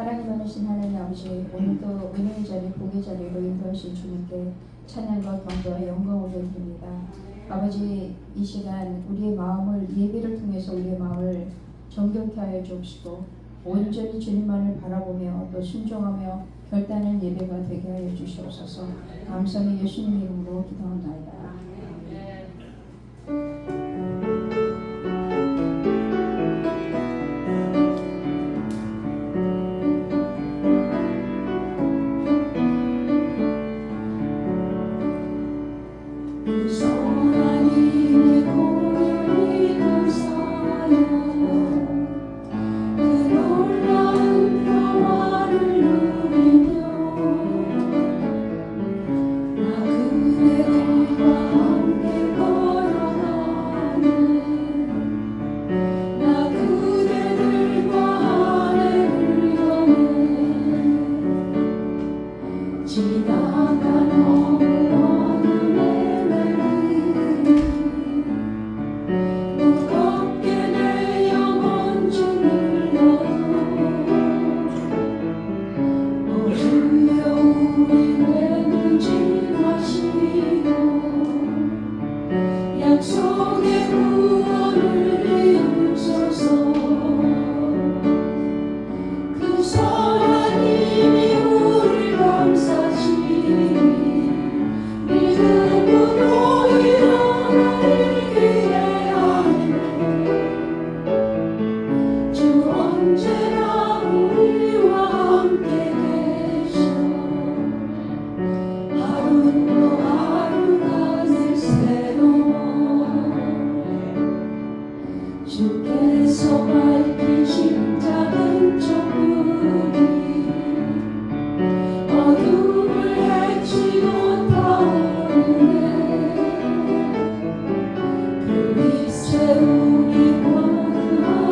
사랑이 많으신 하나님 아버지, 오늘도 은혜의 자리, 복의 자리로 인도하신 주님께 찬양과 경배와 영광을 드립니다. 아버지, 이 시간 우리의 마음을, 예배를 통해서 우리의 마음을 정결케 하여 주옵시고 온전히 주님만을 바라보며 또 순종하며 결단한 예배가 되게 하여 주시옵소서. 감사히 예수님 이름으로 기도합니다. 주께서 밝히신 작은 촛불이 어둠을 헤치고 타오르네. 그 빛 세우기 원하나요.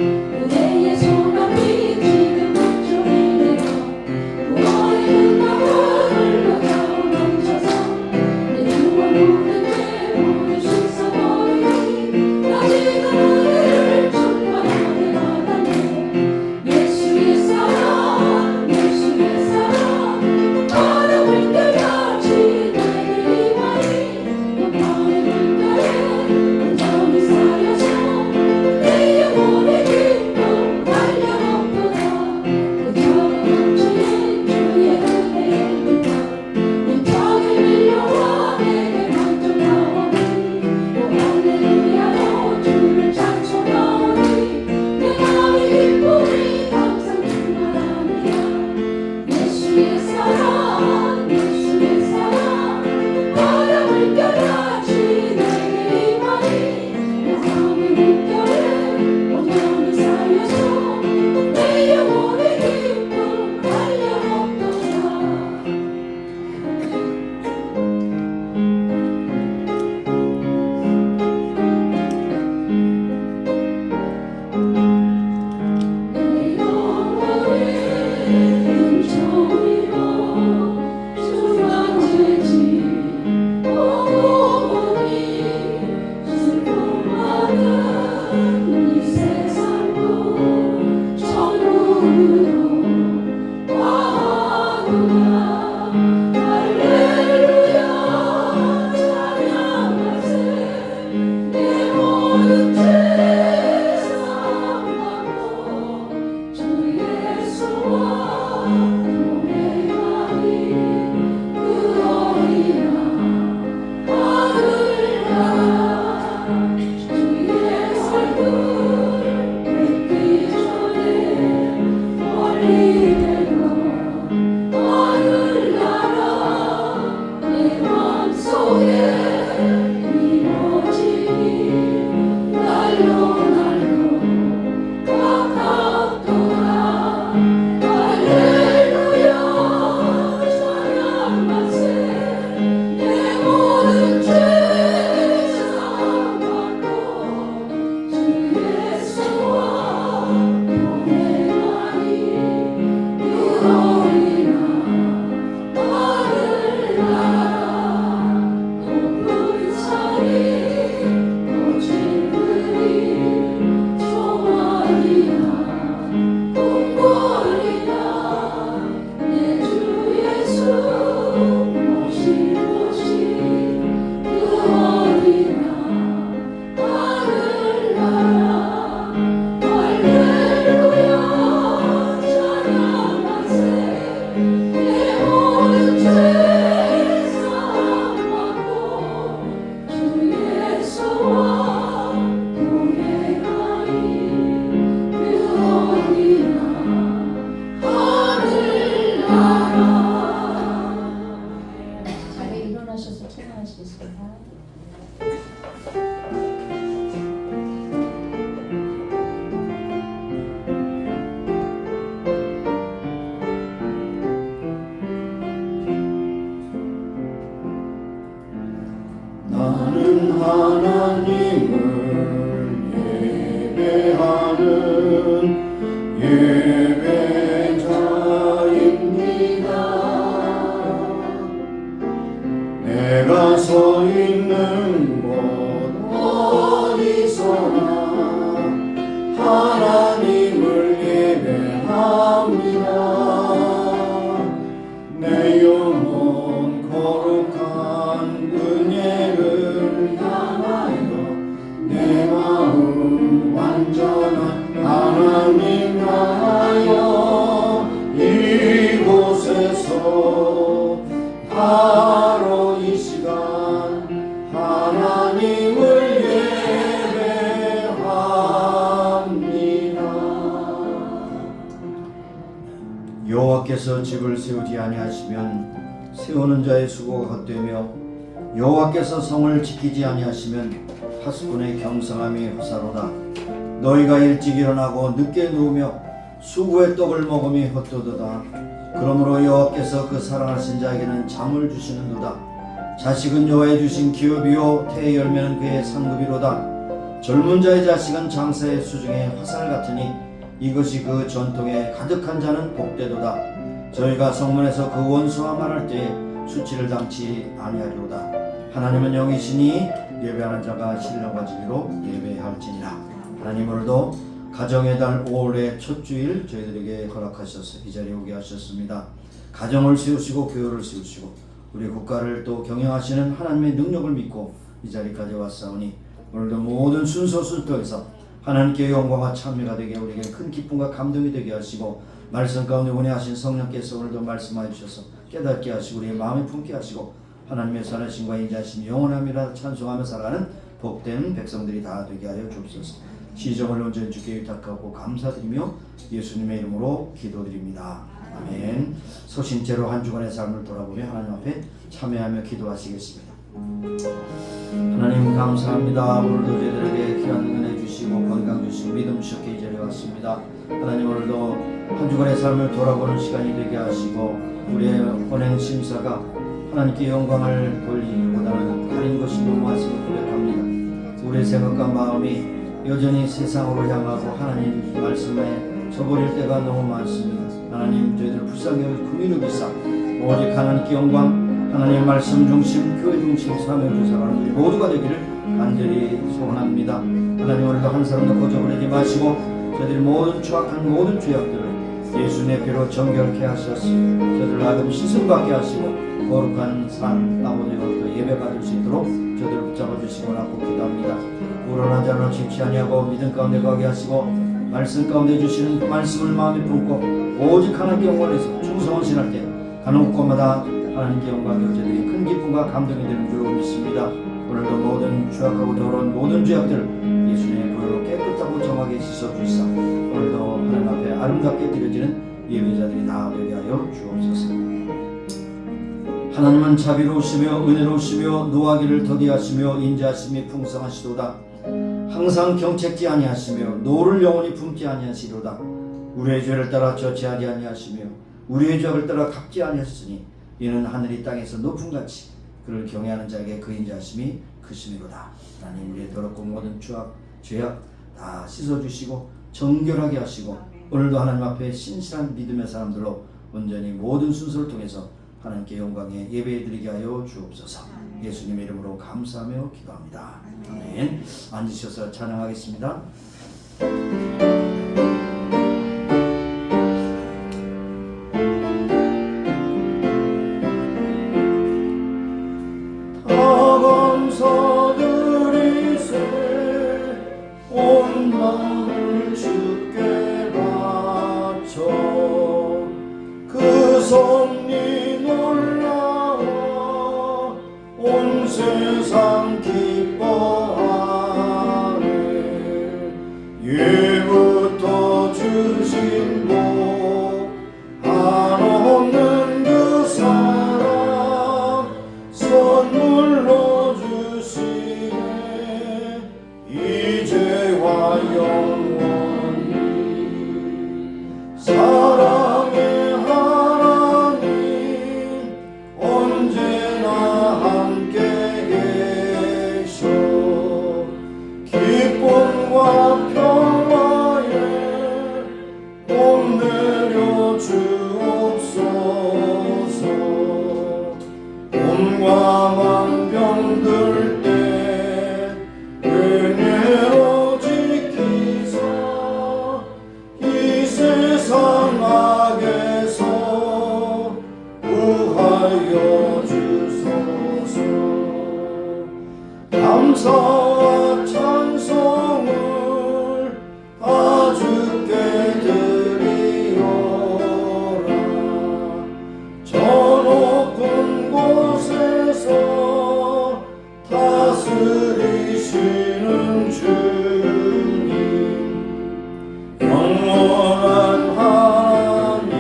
은혜의 소감이 지금 온종일 내려 구원의 끝나고 흘러가고 넘쳐서 내 영혼 모든 죄 모두 씻어버리니 나 지금 은혜를 충만하게 받았네. 예수의 사랑 예수의 사랑 바람을 껴같이 내게 임하니 영광의 물결에 온전히 쌓여서 내 영혼의 기쁨 한량없도다. 그저 넘치는 주의 은혜의 물결 내 턱에 밀려와 내게 만족하오니 오 할렐루야로 주를 찬송하오니 내 마음의 기쁨이 항상 충만합니다. 예수의 사랑 예수의 사랑 바람을 껴같이 내게 임하니 영광의 물결에 온전히 쌓여서 내 영혼의 기쁨 한량없도다. 내 영혼의 은총이로 주만지지 오니 슬픔하는 이 세상도 천국으로 와하구나. 할렐루야 찬양하세. 내 모든 죄 사함받고 주 예수와 동행하니 그러리라. 하늘나라 주의 얼굴 뵙기 전에 멀리 되고 하늘나라 내 맘속에 이루어지니 날로 날로 가깝도다. 할렐루야 찬양하세. 내 모든 죄 사함받고 주 예수와 동행하니 그러리라. 하늘나라 높은 산이 거친 들이 소망이라 꿈꿔리라. 내 주 예수 모신 곳이 그러리라. 하늘나라 할렐루야 찬양하세. 내 모든 죄 사함받고 주 예수와 동행하니 그러리라. 하늘나라. 자리에 일어나셔서 찬양하시겠습니다. 나는 하나님을 예배하는 예배자입니다. 내가 서 있는 곳 어디서나 하나님을 예배합니다. 내 영혼 거룩한 은혜를 향하여 내 마음 완전한 하나님 향하여 이곳에서 바로 이 시간 하나님을 예배합니다. 여호와께서 집을 세우지 아니하시면 세우는 자의 수고가 헛되며 여호와께서 성을 지키지 아니하시면 파수꾼의 경성함이 허사로다. 너희가 일찍 일어나고 늦게 누우며 수구의 떡을 먹음이 헛되도다. 그러므로 여호와께서 그 사랑하신 자에게는 잠을 주시는도다. 자식은 여호와의 주신 기업이요 태의 열매는 그의 상급이로다. 젊은 자의 자식은 장사의 수중에 화살 같으니 이것이 그 전통에 가득한 자는 복되도다. 저희가 성문에서 그 원수와 말할 때에 수치를 당치 아니하리로다. 하나님은 영이시니 예배하는 자가 신령과 진리로 예배할지니라. 하나님 오늘도 가정의 달 5월의 첫 주일 저희들에게 허락하셔서 이 자리에 오게 하셨습니다. 가정을 세우시고 교회를 세우시고 우리 국가를 또 경영하시는 하나님의 능력을 믿고 이 자리까지 왔사오니 오늘도 모든 순서 순서에서 하나님께 영광과 찬미가 되게 우리에게 큰 기쁨과 감동이 되게 하시고 말씀 가운데 운행하신 성령께서 오늘도 말씀하여 주셔서 깨닫게 하시고 우리의 마음에 품게 하시고 하나님의 선하심과 인자하심 영원함이라 찬송하며 살아가는 복된 백성들이 다 되게 하여 주옵소서. 시정을 온전히 주께 위탁하고 감사드리며 예수님의 이름으로 기도드립니다. 아멘. 소신체로 한 주간의 삶을 돌아보며 하나님 앞에 참여하며 기도하시겠습니다. 하나님 감사합니다. 오늘도 저희들에게 귀한 은혜 주시고 건강 주시고 믿음 주셨기에 이 자리에 왔습니다. 하나님 오늘도 한 주간의 삶을 돌아보는 시간이 되게 하시고 우리의 혼행 심사가 하나님께 영광을 돌리기보다는 가린 것이 너무 많음을 고백합니다. 우리의 생각과 마음이 여전히 세상으로 향하고 하나님 말씀에 저버릴 때가 너무 많습니다. 하나님 저희들 불쌍히 여기고 긍휼히 여기사 오직 하나님께 영광 하나님의 말씀 중심 교회 중심 사명주 살아가는 우리 모두가 되기를 간절히 소원합니다. 하나님 오늘도 한 사람도 거저버리지 마시고 저희들이 모든 추악한 모든 죄악들을 예수님의 피로 정결케 하셔서 저희들 하여금 씻음받게 하시고 거룩한 삶 아버지로부터 예배받을 수 있도록 저희들을 붙잡아 주시고 나고 기도합니다. 불안한 자로 집치 아니하고 믿음 가운데 가게 하시고 말씀 가운데 주시는 그 말씀을 마음에 품고 오직 하나님께 영광에서 충성을 신할 때 가는 곳마다 하나님께 영광이 저희들이 큰 기쁨과 감동이 되는 줄로 믿습니다. 오늘도 모든 죄악하고 더러운 모든 죄악들 예수님의 보혈로 깨끗하고 정하게 씻어주시사 오늘도 하나님 앞에 아름답게 드려지는 예배자들이 다 되게 하여 주옵소서. 하나님은 자비로우시며 은혜로우시며 노하기를 더디하시며 인자하심이 풍성하시도다. 항상 경책지 아니하시며 노를 영원히 품지 아니하시도다. 우리의 죄를 따라 저치하지 아니하시며 우리의 죄악을 따라 갚지 아니하시니 이는 하늘이 땅에서 높음같이 그를 경외하는 자에게 그 인자하심이 크심이로다. 하나님 우리의 더럽고 모든 죄악 다 씻어주시고 정결하게 하시고 오늘도 하나님 앞에 신실한 믿음의 사람들로 온전히 모든 순서를 통해서 하나님께 영광에 예배드리게 하여 주옵소서. 예수님의 이름으로 감사하며 기도합니다. 아멘. 앉으셔서 찬양하겠습니다. 온 마음을 주께 바쳐 그 섭리 놀라워 온 세상 기뻐하네. 예부터 주신 복 한없는 그 사랑 선물로 주시네. 이제와 영원히 사랑의 하나님 언제나 함께 계셔 기쁨과 평화에 봄 내려 주옵소서. 봄과 만병들 때 은혜로 지키사 이 세상 악에서 구하여 주소서. 감사와 찬송을 다 주께 드리오라. 저 높은 곳에서 다스리시는 주님 영원한 하나님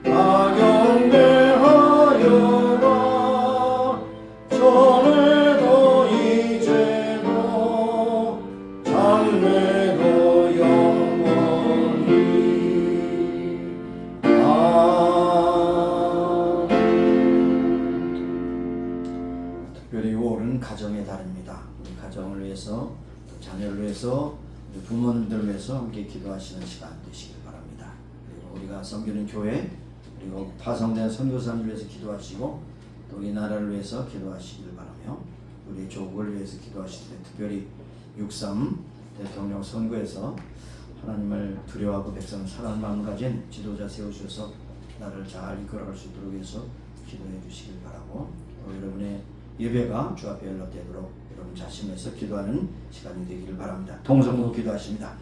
다 경배하여라. 전에도 이제 위해서 부모님들을 위해서 함께 기도하시는 시간 되시길 바랍니다. 그리고 우리가 섬기는 교회 그리고 파송된 선교사를 위해서 기도하시고 또 이 나라를 위해서 기도하시길 바라며 우리 조국을 위해서 기도하실 때 특별히 6.3 대통령 선거에서 하나님을 두려워하고 백성을 사랑하는 마음을 가진 지도자 세우셔서 나를 잘 이끌어갈 수 있도록 해서 기도해 주시길 바라고 또 여러분의 예배가 주 앞에 연락되도록 여러분 자신에서 기도하는 시간이 되기를 바랍니다. 통성으로 기도하십니다.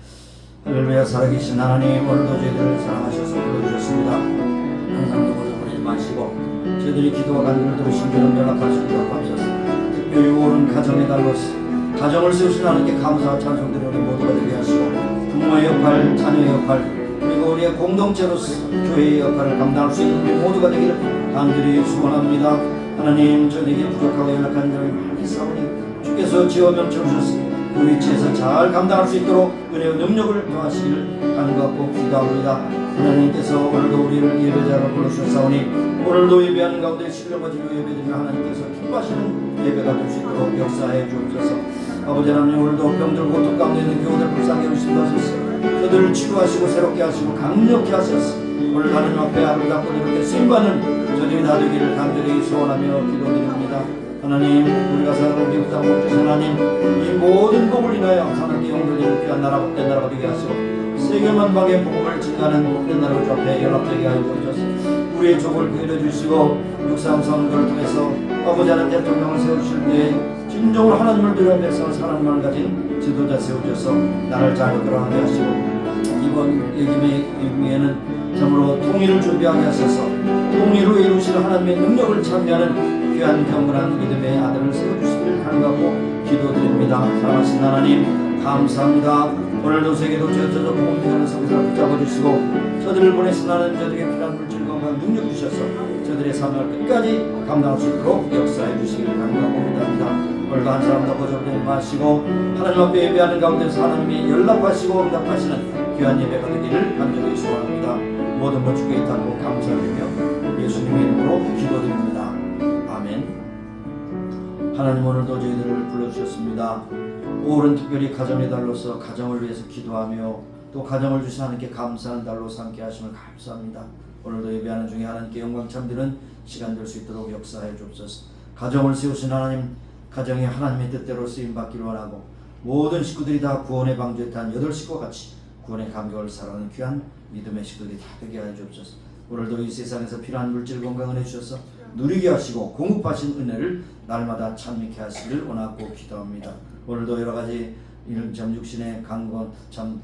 할렐루야. 살아계신 하나님, 오늘도 저희들을 사랑하셔서 불러주셨습니다. 항상 누구를 보내지 마시고 저희들이 기도와 간구를 들으신 여러분 연락하시도록 감사합니다. 특별히 오는 가정의 달로서 가정을 세우신 하나님께 감사와 찬송드리는 우리 모두가 되게 하시고 부모의 역할, 자녀의 역할 그리고 우리의 공동체로서 교회의 역할을 감당할 수 있는 우리 모두가 되기를 간절히 축원합니다. 하나님, 저에게 부족하고 연약한 점이 많이 있사오니 주께서 지어 명철주셔서 그 위치에서 잘 감당할 수 있도록 은혜와 능력을 더하시기를 간구하고 기도합니다. 하나님께서 오늘도 우리를 예배자로 불러주셨사오니 오늘도 예배하는 가운데 신뢰 가지고 예배드리며 하나님께서 기뻐하시는 예배가 될 수 있도록 역사해 주옵소서. 아버지 하나님, 오늘도 병들 고통 가운데 있는 교우들 불쌍히 여기신다소서. 그들을 치유하시고 새롭게 하시고 강력히 하소서. 오늘 하나님 앞에 아름답고 이렇게 쓰임받는 저들이 다 되기를 간절히 소원하며 기도드립니다. 하나님, 우리가 사랑하는 미국 땅 주신 하나님, 이 모든 복을 인하여 하나님께 영광을 귀한 나라 복된 나라가 되게 하시고 세계 만방의 복음을 증가하는 복된 나라가 주 앞에 연합되게 하여 주옵소서. 우리의 족을 구해려 주시고 6.3 선거를 통해서 아버지 하나님 대통령을 세우실 때 진정으로 하나님을 두려워 백성을 사랑하는 마음을 가진 지도자 세우셔서 나를 잘 이끌어가게 하시고 이번 예기에는 참으로 통일을 준비하게 하셔서 통일로 이루시는 하나님의 능력을 찬미하는 귀한 경건한 믿음의 아들을 세워주시기를 간구하고 기도드립니다. 사랑하신 하나님 감사합니다. 오늘도 세계도 지어져서 복음하는 성사를 붙잡아 주시고 저들을 보내신 하나님 저들에게 필요한 물질 건강 능력 주셔서 저들의 삶을 끝까지 감당할 수 있도록 역사해 주시기를 간구하고 기도합니다. 오늘도 한 사람도 거절되지 마시고 하나님 앞에 예배하는 가운데서 하나님이 연락하시고 응답하시는 귀한 예배가 되기를 간절히 소원합니다. 모든 것 주께 의탁하고 감사드리며 예수님의 이름으로 기도드립니다. 아멘. 하나님, 오늘도 저희들을 불러주셨습니다. 올해는 특별히 가정의 달로서 가정을 위해서 기도하며 또 가정을 주신 하나님께 감사하는 달로 삼게 하심을 감사합니다. 오늘도 예배하는 중에 하나님께 영광 참드는 시간 될 수 있도록 역사해 주옵소서. 가정을 세우신 하나님, 가정이 하나님의 뜻대로 쓰임받기를 원하고 모든 식구들이 다 구원의 방주에 탄 8식구와 같이 구원의 감격을 살아가는 귀한 믿음의 식구들이 다 되게 하여 주옵소서. 오늘도 이 세상에서 필요한 물질 건강을 해주셔서 누리게 하시고 공급하신 은혜를 날마다 찬미케 하시기를 원하고 기도합니다. 오늘도 여러가지 참 육신의 강건 참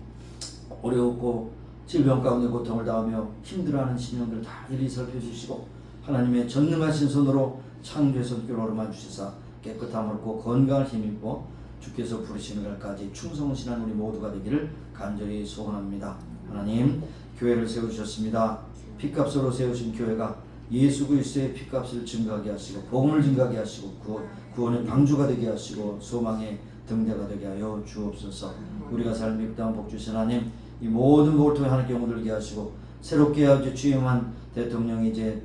어려웠고 질병 가운데 고통을 당하며 힘들어하는 심령들 다 이리 살펴주시고 하나님의 전능하신 손으로 창조의 손길을 오르마 주시사 깨끗함을 얻고 건강을 힘입고 주께서 부르시는 날까지 충성신한 우리 모두가 되기를 간절히 소원합니다. 하나님, 교회를 세우셨습니다. 피값으로 세우신 교회가 예수 그리스도의 피값을 증가하게 하시고 복음을 증가하게 하시고 구원의 방주가 되게 하시고 소망의 등대가 되게 하여 주옵소서. 우리가 살 미국 땅 복 주신 하나님, 이 모든 복을 통해 하나님께 영광을 들게 하시고 새롭게 아주 취임한 대통령이 이제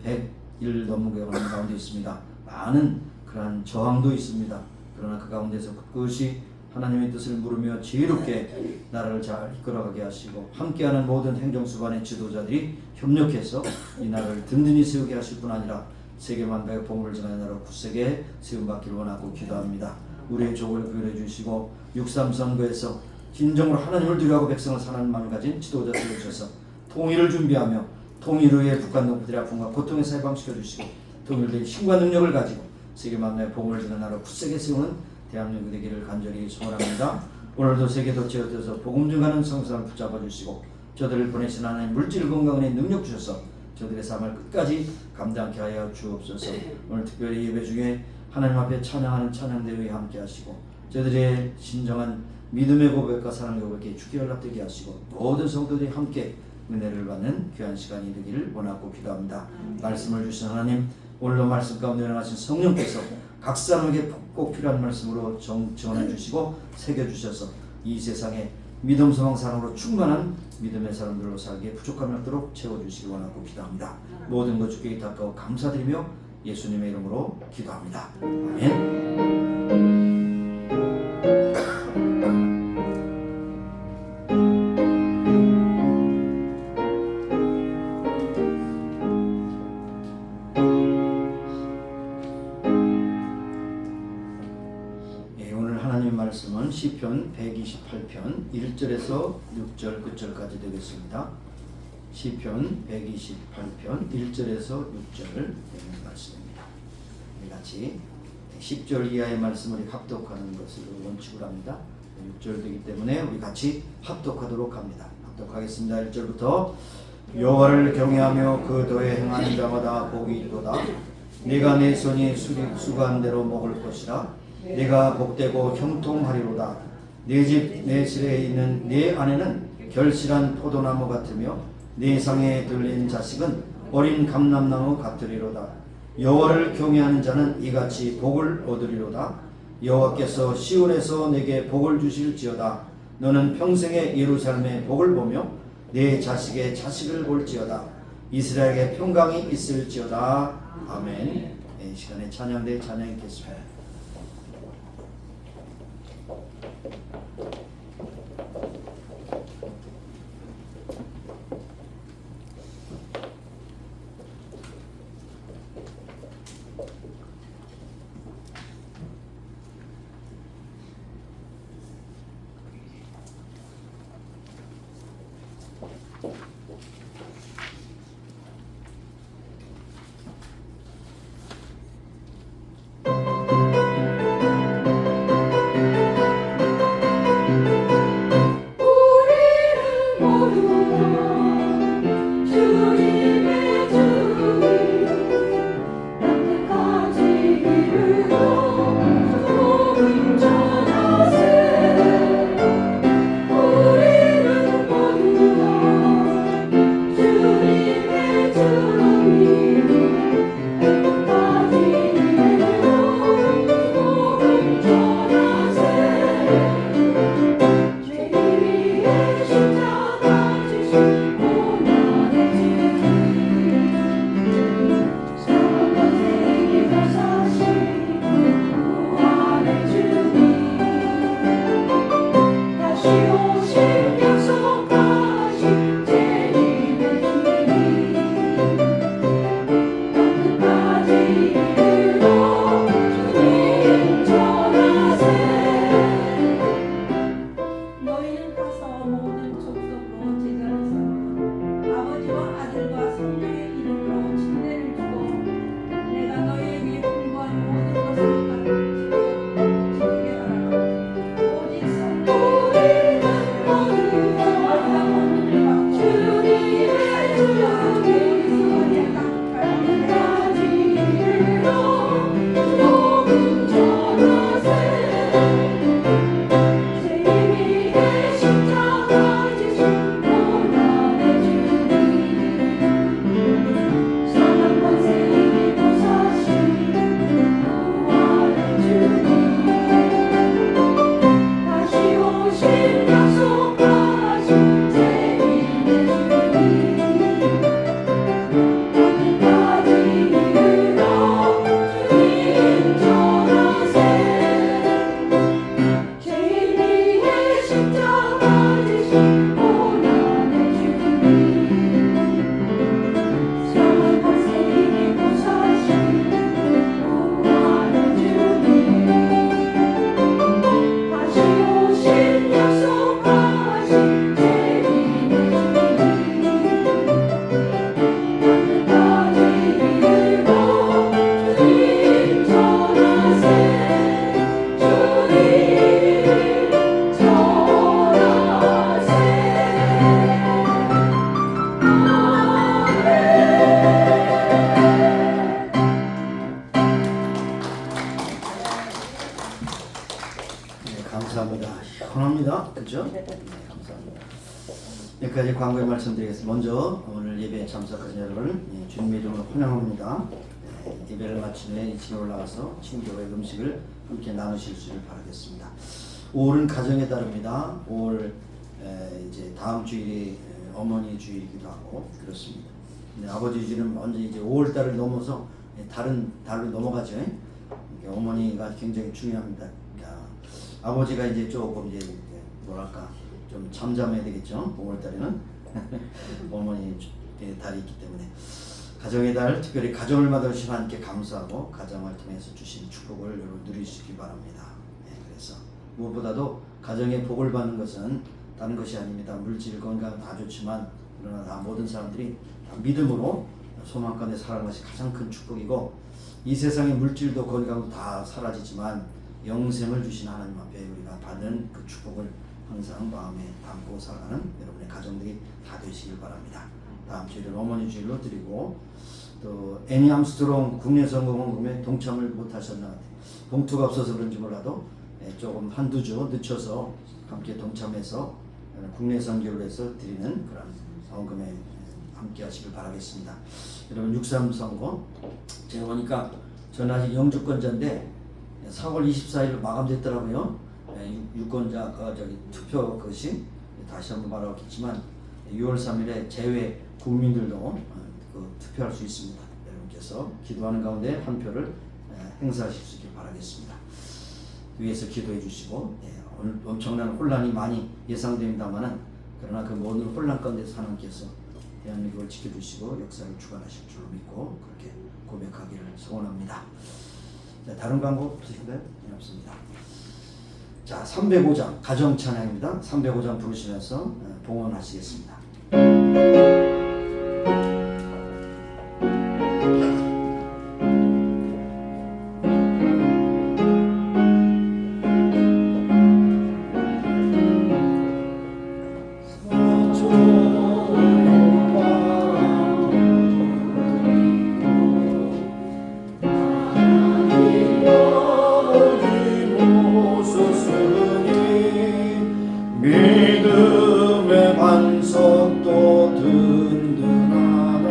100일 넘는 가운데 있습니다. 많은 그러한 저항도 있습니다. 그러나 그 가운데서 그것이 하나님의 뜻을 물으며 지혜롭게 나라를 잘 이끌어가게 하시고 함께하는 모든 행정수반의 지도자들이 협력해서 이 나라를 든든히 세우게 하실 뿐 아니라 세계 만방의 복음을 전하는 나라 굳세게 세움받기를 원하고 기도합니다. 우리의 족을 구별해 주시고 6.3 선거에서 진정으로 하나님을 두려워하고 백성을 사랑하는 마음을 가진 지도자 세우셔서 통일을 준비하며 통일 후에 북한 동포들의 아픔과 고통에서 해방시켜 주시고 통일된 힘과 능력을 가지고 세계 만방의 복음을 전하는 나라 굳세게 세우는 대한민국 되기를 간절히 소원합니다. 오늘도 세계도 지어져서 복음 증하는 성사를 붙잡아 주시고 저들을 보내신 하나님 물질 건강의 능력 주셔서 저들의 삶을 끝까지 감당케 하여 주옵소서. 오늘 특별히 예배 중에 하나님 앞에 찬양하는 찬양대회에 함께 하시고 저들의 진정한 믿음의 고백과 사랑의 고백에 주께 연락되게 하시고 모든 성도들이 함께 은혜를 받는 귀한 시간이 되기를 원하고 기도합니다. 말씀을 주신 하나님, 오늘도 말씀 가운데 일어나신 성령께서 각 사람에게 꼭 필요한 말씀으로 전해 주시고 새겨 주셔서 이 세상에 믿음, 소망, 사랑으로 충만한 믿음의 사람들로 살기에 부족함이 없도록 채워주시기 원하고 기도합니다. 모든 것 주께 의탁하고 감사드리며 예수님의 이름으로 기도합니다. 아멘. 128편 1절에서 6절 끝절까지 되겠습니다. 시편 128편 1절에서 6절 되는 말씀입니다. 우리 같이 10절 이하의 말씀을 합독하는 것을 원칙으로 합니다. 6절 되기 때문에 우리 같이 합독하도록 합니다. 합독하겠습니다. 1절부터 여호와를 경외하며 그 도에 행하는 자마다 복이 있도다. 네가 내 손이 수고한 대로 먹을 것이라. 네가 복되고 형통하리로다. 내 집 내 실에 있는 네 아내는 결실한 포도나무 같으며 네 상에 들린 자식은 어린 감람나무 같으리로다. 여호와를 경외하는 자는 이같이 복을 얻으리로다. 여호와께서 시온에서 내게 복을 주실지어다. 너는 평생에 예루살렘의 복을 보며 내 자식의 자식을 볼지어다. 이스라엘에게 평강이 있을지어다. 아멘. 이 시간에 찬양대 찬양했겠습니다. 감사합니다. 시원합니다. 그렇죠? 감사합니다. 여기까지 광고의 말씀드리겠습니다. 먼저 오늘 예배에 참석하신 여러분 주님의 이름으로 환영합니다. 예배를 마친 후에 2층에 올라가서 친구와 음식을 함께 나누실 수를 바라겠습니다. 5월은 가정의 달입니다. 5월 이제 다음 주일이 어머니 주일이기도 하고 그렇습니다. 근데 아버지 주일은 먼저 이제 5월 달을 넘어서 다른 달로 넘어가죠. 어머니가 굉장히 중요합니다. 아버지가 이제 조금 이제 뭐랄까 좀 잠잠해야 되겠죠. 5월 달에는 어머니 달이 있기 때문에 가정의 달 특별히 가정을 받으신 하나님께 감사하고 가정을 통해서 주신 축복을 여러분 누리시기 바랍니다. 그래서 무엇보다도 가정의 복을 받는 것은 다른 것이 아닙니다. 물질 건강 다 좋지만 그러나 다 모든 사람들이 다 믿음으로 소망 가운데 살아가는 것이 가장 큰 축복이고, 이 세상의 물질도 건강도 다 사라지지만 영생을 주신 하나님 앞에 우리가 받는 그 축복을 항상 마음에 담고 살아가는 여러분의 가정들이 다 되시길 바랍니다. 다음 주일은 어머니 주일로 드리고, 또 애니 암스트롱 국내 선거원금에 동참을 못하셨나 같아요. 봉투가 없어서 그런지 몰라도 조금 한두 주 늦춰서 함께 동참해서 국내 선교를 해서 드리는 그런 헌금에 함께 하시길 바라겠습니다. 여러분 6.3 선거 제가 보니까 저는 아직 영주권자인데 4월 24일 마감됐더라고요. 유권자가 투표 것이 다시 한번 말하겠지만 6월 3일에 제외 국민들도 투표할 수 있습니다. 여러분께서 기도하는 가운데 한 표를 행사하실 수 있길 바라겠습니다. 위에서 기도해 주시고, 오늘 엄청난 혼란이 많이 예상됩니다만은 그러나 그 모든 혼란 가운데서 하나님께서 대한민국을 지켜주시고 역사를 주관하실 줄로 믿고 그렇게 고백하기를 소원합니다. 자, 다른 광고 없으신가요? 네, 없습니다. 자, 305장 가정 찬양입니다. 305장 부르시면서 봉헌하시겠습니다. 믿음의 반석도 든든하다.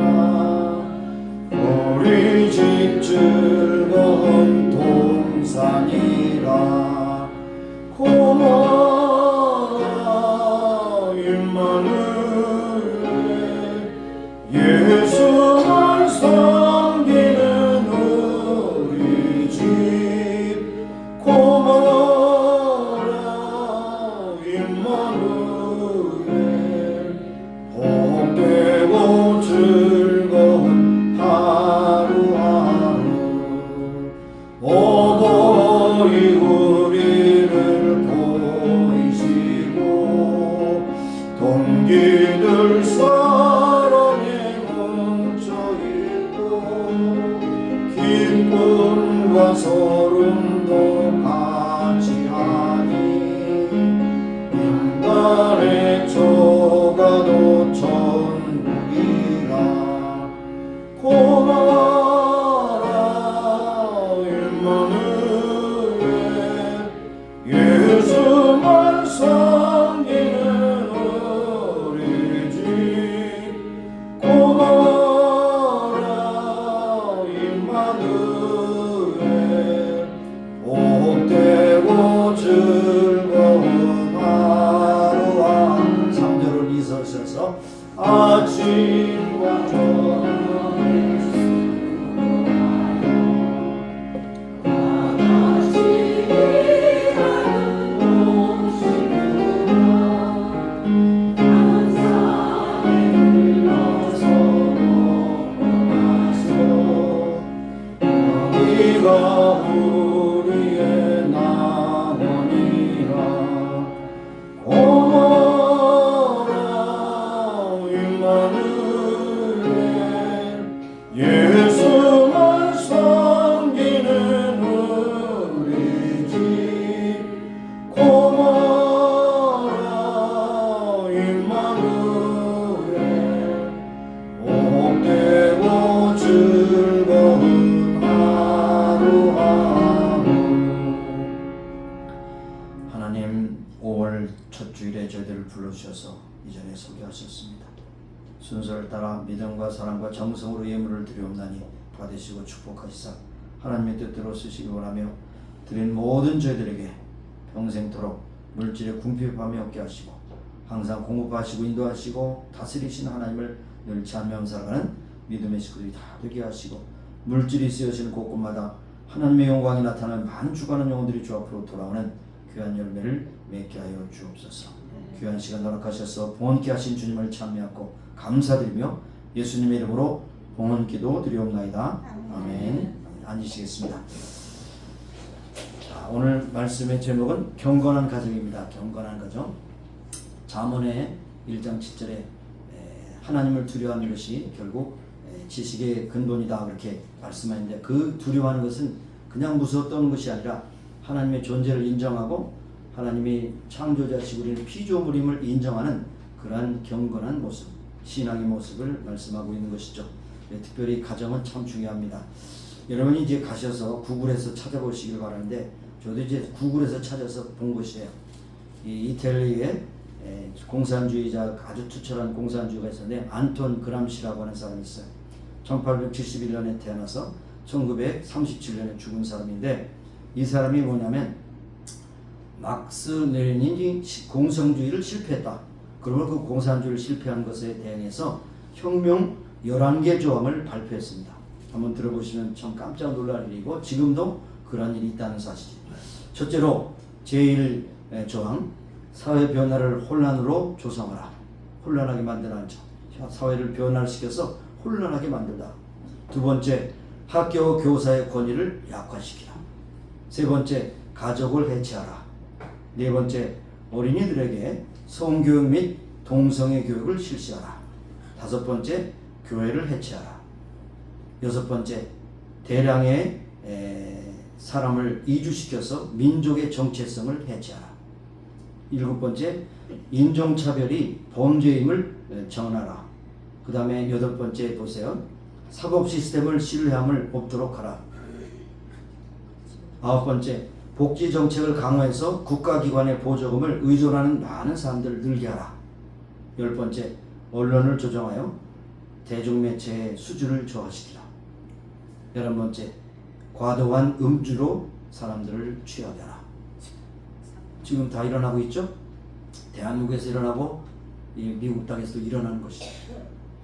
우리 집 즐거운 동산이라. 고마워 임마누엘, 예수만 섬기는 우리 집. 고마워 임마누엘, 복되고 즐거운 하루하루. 오버이 우리를 보이시고 동기들 사랑에 뭉쳐있고 기쁨과 소름도 같이하니 인간의 조가도 천국이라. 고마워라 임마누엘, 예수만 섬기는 우리 집. 고마워라 임마누엘, 복되고 즐거운 하루와. 3절을 이서셔서 아침과 저녁 네가 우리의 낙원이라. 고마워라 임마누엘, 예수만 섬기는 우리 집. 고마워라 임마누엘, 복되고 즐거운 하루하루. 하나님 5월 첫 주일에 저희들을 불러주셔서 이전에 소개하셨습니다. 순서를 따라 믿음과 사랑과 정성으로 예물을 드리옵나니 받으시고 축복하시사 하나님의 뜻대로 쓰시기 원하며 드린 모든 저희들에게 평생토록 물질의 궁핍함이 없게 하시고 항상 공급하시고 인도하시고 다스리시는 하나님을 늘 찬미하며 살아가는 믿음의 식구들이 다 되게 하시고, 물질이 쓰여지는 곳곳마다 하나님의 영광이 나타나는 많은 죽어가는 영혼들이 주 앞으로 돌아오는 귀한 열매를 맺게 하여 주옵소서. 귀한 시간 허락하셔서 봉헌케 하신 주님을 찬미하고 감사드리며 예수님의 이름으로 봉헌기도 드리옵나이다. 아멘. 앉으시겠습니다. 자, 자, 오늘 말씀의 제목은 경건한 가정입니다. 경건한 가정. 잠언의 1장 7절에 하나님을 두려워하는 것이 결국 지식의 근본이다 그렇게 말씀하는데, 그 두려워하는 것은 그냥 무서웠던 것이 아니라 하나님의 존재를 인정하고 하나님이 창조자시고 우리는 피조물임을 인정하는 그러한 경건한 모습, 신앙의 모습을 말씀하고 있는 것이죠. 특별히 가정은 참 중요합니다. 여러분이 이제 가셔서 구글에서 찾아보시길 바라는데, 저도 이제 구글에서 찾아서 본 것이에요. 이 이탈리아에 공산주의자, 아주 투철한 공산주의가 있었는데 안톤 그람시라고 하는 사람이 있어요. 1871년에 태어나서 1937년에 죽은 사람인데, 이 사람이 뭐냐면 막스 레닌이 공산주의를 실패했다. 그러면 그 공산주의를 실패한 것에 대응해서 혁명 11개 조항을 발표했습니다. 한번 들어보시면 참 깜짝 놀랄 일이고, 지금도 그런 일이 있다는 사실이죠. 첫째로 제1조항, 사회 변화를 혼란으로 조성하라. 혼란하게 만드는 점. 사회를 변화시켜서 혼란하게 만들다. 두 번째, 학교 교사의 권위를 약화시키라. 세 번째, 가족을 해체하라. 네 번째, 어린이들에게 성교육 및 동성애 교육을 실시하라. 다섯 번째, 교회를 해체하라. 여섯 번째, 대량의 사람을 이주시켜서 민족의 정체성을 해체하라. 일곱 번째, 인종차별이 범죄임을 정하라. 그 다음에 여덟 번째 보세요. 사법 시스템을 신뢰함을 없도록 하라. 아홉 번째, 복지 정책을 강화해서 국가기관의 보조금을 의존하는 많은 사람들을 늘게 하라. 열 번째, 언론을 조정하여 대중매체의 수준을 저하시키라. 11번째, 과도한 음주로 사람들을 취하게 하라. 지금 다 일어나고 있죠? 대한민국에서 일어나고 이 미국 땅에서도 일어나는 것이죠.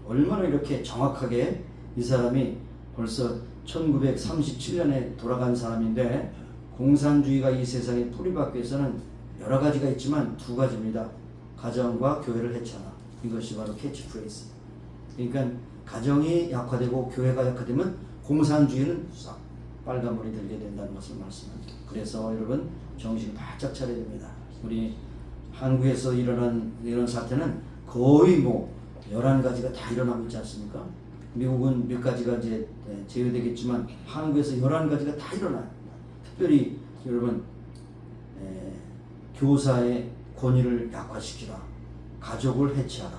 얼마나 이렇게 정확하게 이 사람이 벌써 1937년에 돌아간 사람인데, 공산주의가 이 세상에 뿌리박기 위해서는 여러 가지가 있지만 두 가지입니다. 가정과 교회를 해체하라. 이것이 바로 캐치프레이즈. 그러니까 가정이 약화되고 교회가 약화되면 공산주의는 싹 빨간불이 들게 된다는 것을 말씀합니다. 그래서 여러분 정신 바짝 차려야 됩니다. 우리 한국에서 일어난 이런 사태는 거의 11가지가 다 일어나고 있지 않습니까? 미국은 몇 가지가 이제 제외되겠지만 한국에서 11가지가 다 일어나요. 특별히 여러분 교사의 권위를 약화시키라. 가족을 해체하라.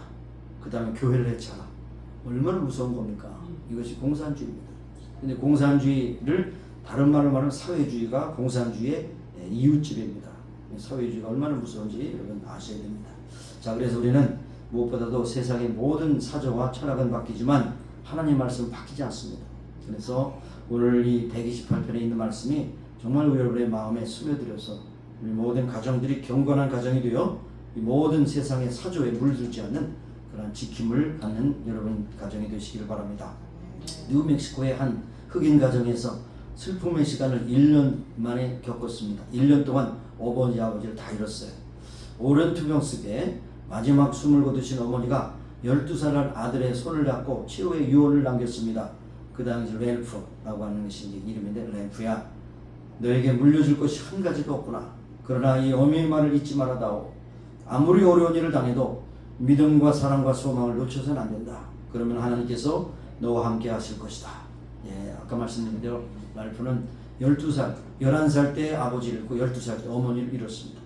그 다음에 교회를 해체하라. 얼마나 무서운 겁니까? 이것이 공산주의입니다. 근데 공산주의를 다른 말로 말하면 사회주의가 공산주의의 이웃집입니다. 사회주의가 얼마나 무서운지 여러분 아셔야 됩니다. 자, 그래서 우리는 무엇보다도 세상의 모든 사조와 철학은 바뀌지만 하나님 말씀은 바뀌지 않습니다. 그래서 오늘 이 128편에 있는 말씀이 정말 여러분의 마음에 스며들어서 우리 모든 가정들이 경건한 가정이 되어 이 모든 세상의 사조에 물들지 않는 그런 지킴을 갖는 여러분 가정이 되시기를 바랍니다. 뉴멕시코의 한 흑인 가정에서 슬픔의 시간을 1년 만에 겪었습니다. 1년 동안 어머니 아버지를 다 잃었어요. 오랜 투병 속에 마지막 숨을 거두신 어머니가 12살난 아들의 손을 잡고 최후의 유언을 남겼습니다. 그 당시 렐프라고 하는 것이 이제 이름인데, 렐프야, 너에게 물려줄 것이 한 가지도 없구나. 그러나 이 어미의 말을 잊지 말아다오. 아무리 어려운 일을 당해도 믿음과 사랑과 소망을 놓쳐서는 안 된다. 그러면 하나님께서 너와 함께 하실 것이다. 아까 말씀드린 대로 랄프는 12살, 11살 때 아버지를 잃고 12살 때 어머니를 잃었습니다.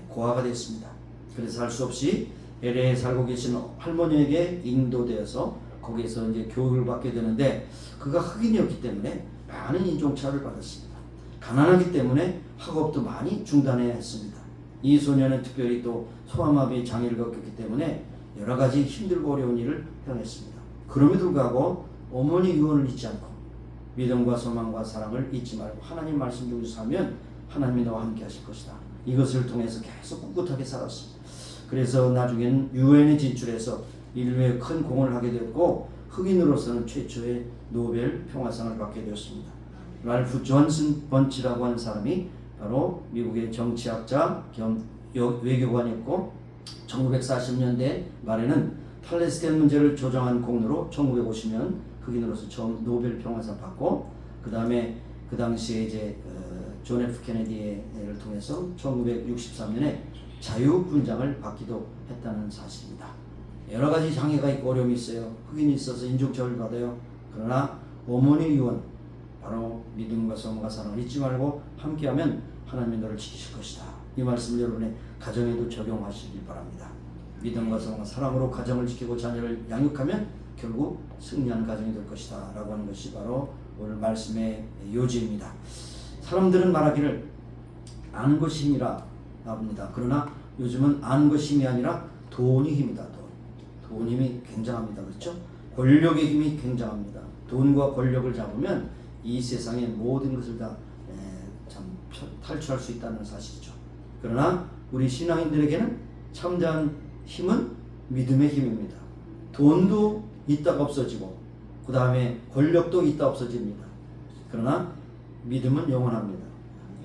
고아가 됐습니다. 그래서 할 수 없이 LA에 살고 계신 할머니에게 인도되어서 거기에서 이제 교육을 받게 되는데, 그가 흑인이었기 때문에 많은 인종차별을 받았습니다. 가난하기 때문에 학업도 많이 중단해야 했습니다. 이 소녀는 특별히 또 소아마비 장애를 겪었기 때문에 여러 가지 힘들고 어려운 일을 해냈습니다. 그럼에도 불구하고 어머니 유언을 잊지 않고 믿음과 소망과 사랑을 잊지 말고 하나님 말씀 중에서 살면 하나님이 너와 함께 하실 것이다. 이것을 통해서 계속 꿋꿋하게 살았습니다. 그래서 나중에는 유엔에 진출해서 인류에 큰 공헌을 하게 되었고, 흑인으로서는 최초의 노벨 평화상을 받게 되었습니다. 랄프 존슨 번치라고 하는 사람이 바로 미국의 정치학자 겸 외교관이었고, 1940년대 말에는 팔레스타인 문제를 조정한 공로로 1950년 흑인으로서 처음 노벨 평화상 받고, 그 다음에 그 당시에 이제 존 F 케네디를 통해서 1963년에 자유훈장을 받기도 했다는 사실입니다. 여러 가지 장애가 있고 어려움이 있어요. 흑인이 있어서 인종차별을 받아요. 그러나 어머니 유언, 바로 믿음과 소망과 사랑을 잊지 말고 함께하면 하나님이 너를 지키실 것이다. 이 말씀을 여러분의 가정에도 적용하시길 바랍니다. 믿음과 소망과 사랑으로 가정을 지키고 자녀를 양육하면 결국 승리하는 가정이 될 것이다 라고 하는 것이 바로 오늘 말씀의 요지입니다. 사람들은 말하기를 아는 것이 힘이라 합니다. 그러나 요즘은 아는 것이 힘이 아니라 돈이 힘이다. 돈 힘이 굉장합니다. 그렇죠? 권력의 힘이 굉장합니다. 돈과 권력을 잡으면 이 세상의 모든 것을 다 참 탈출할 수 있다는 사실이죠. 그러나 우리 신앙인들에게는 참다한 힘은 믿음의 힘입니다. 돈도 있다가 없어지고 그 다음에 권력도 있다 없어집니다. 그러나 믿음은 영원합니다.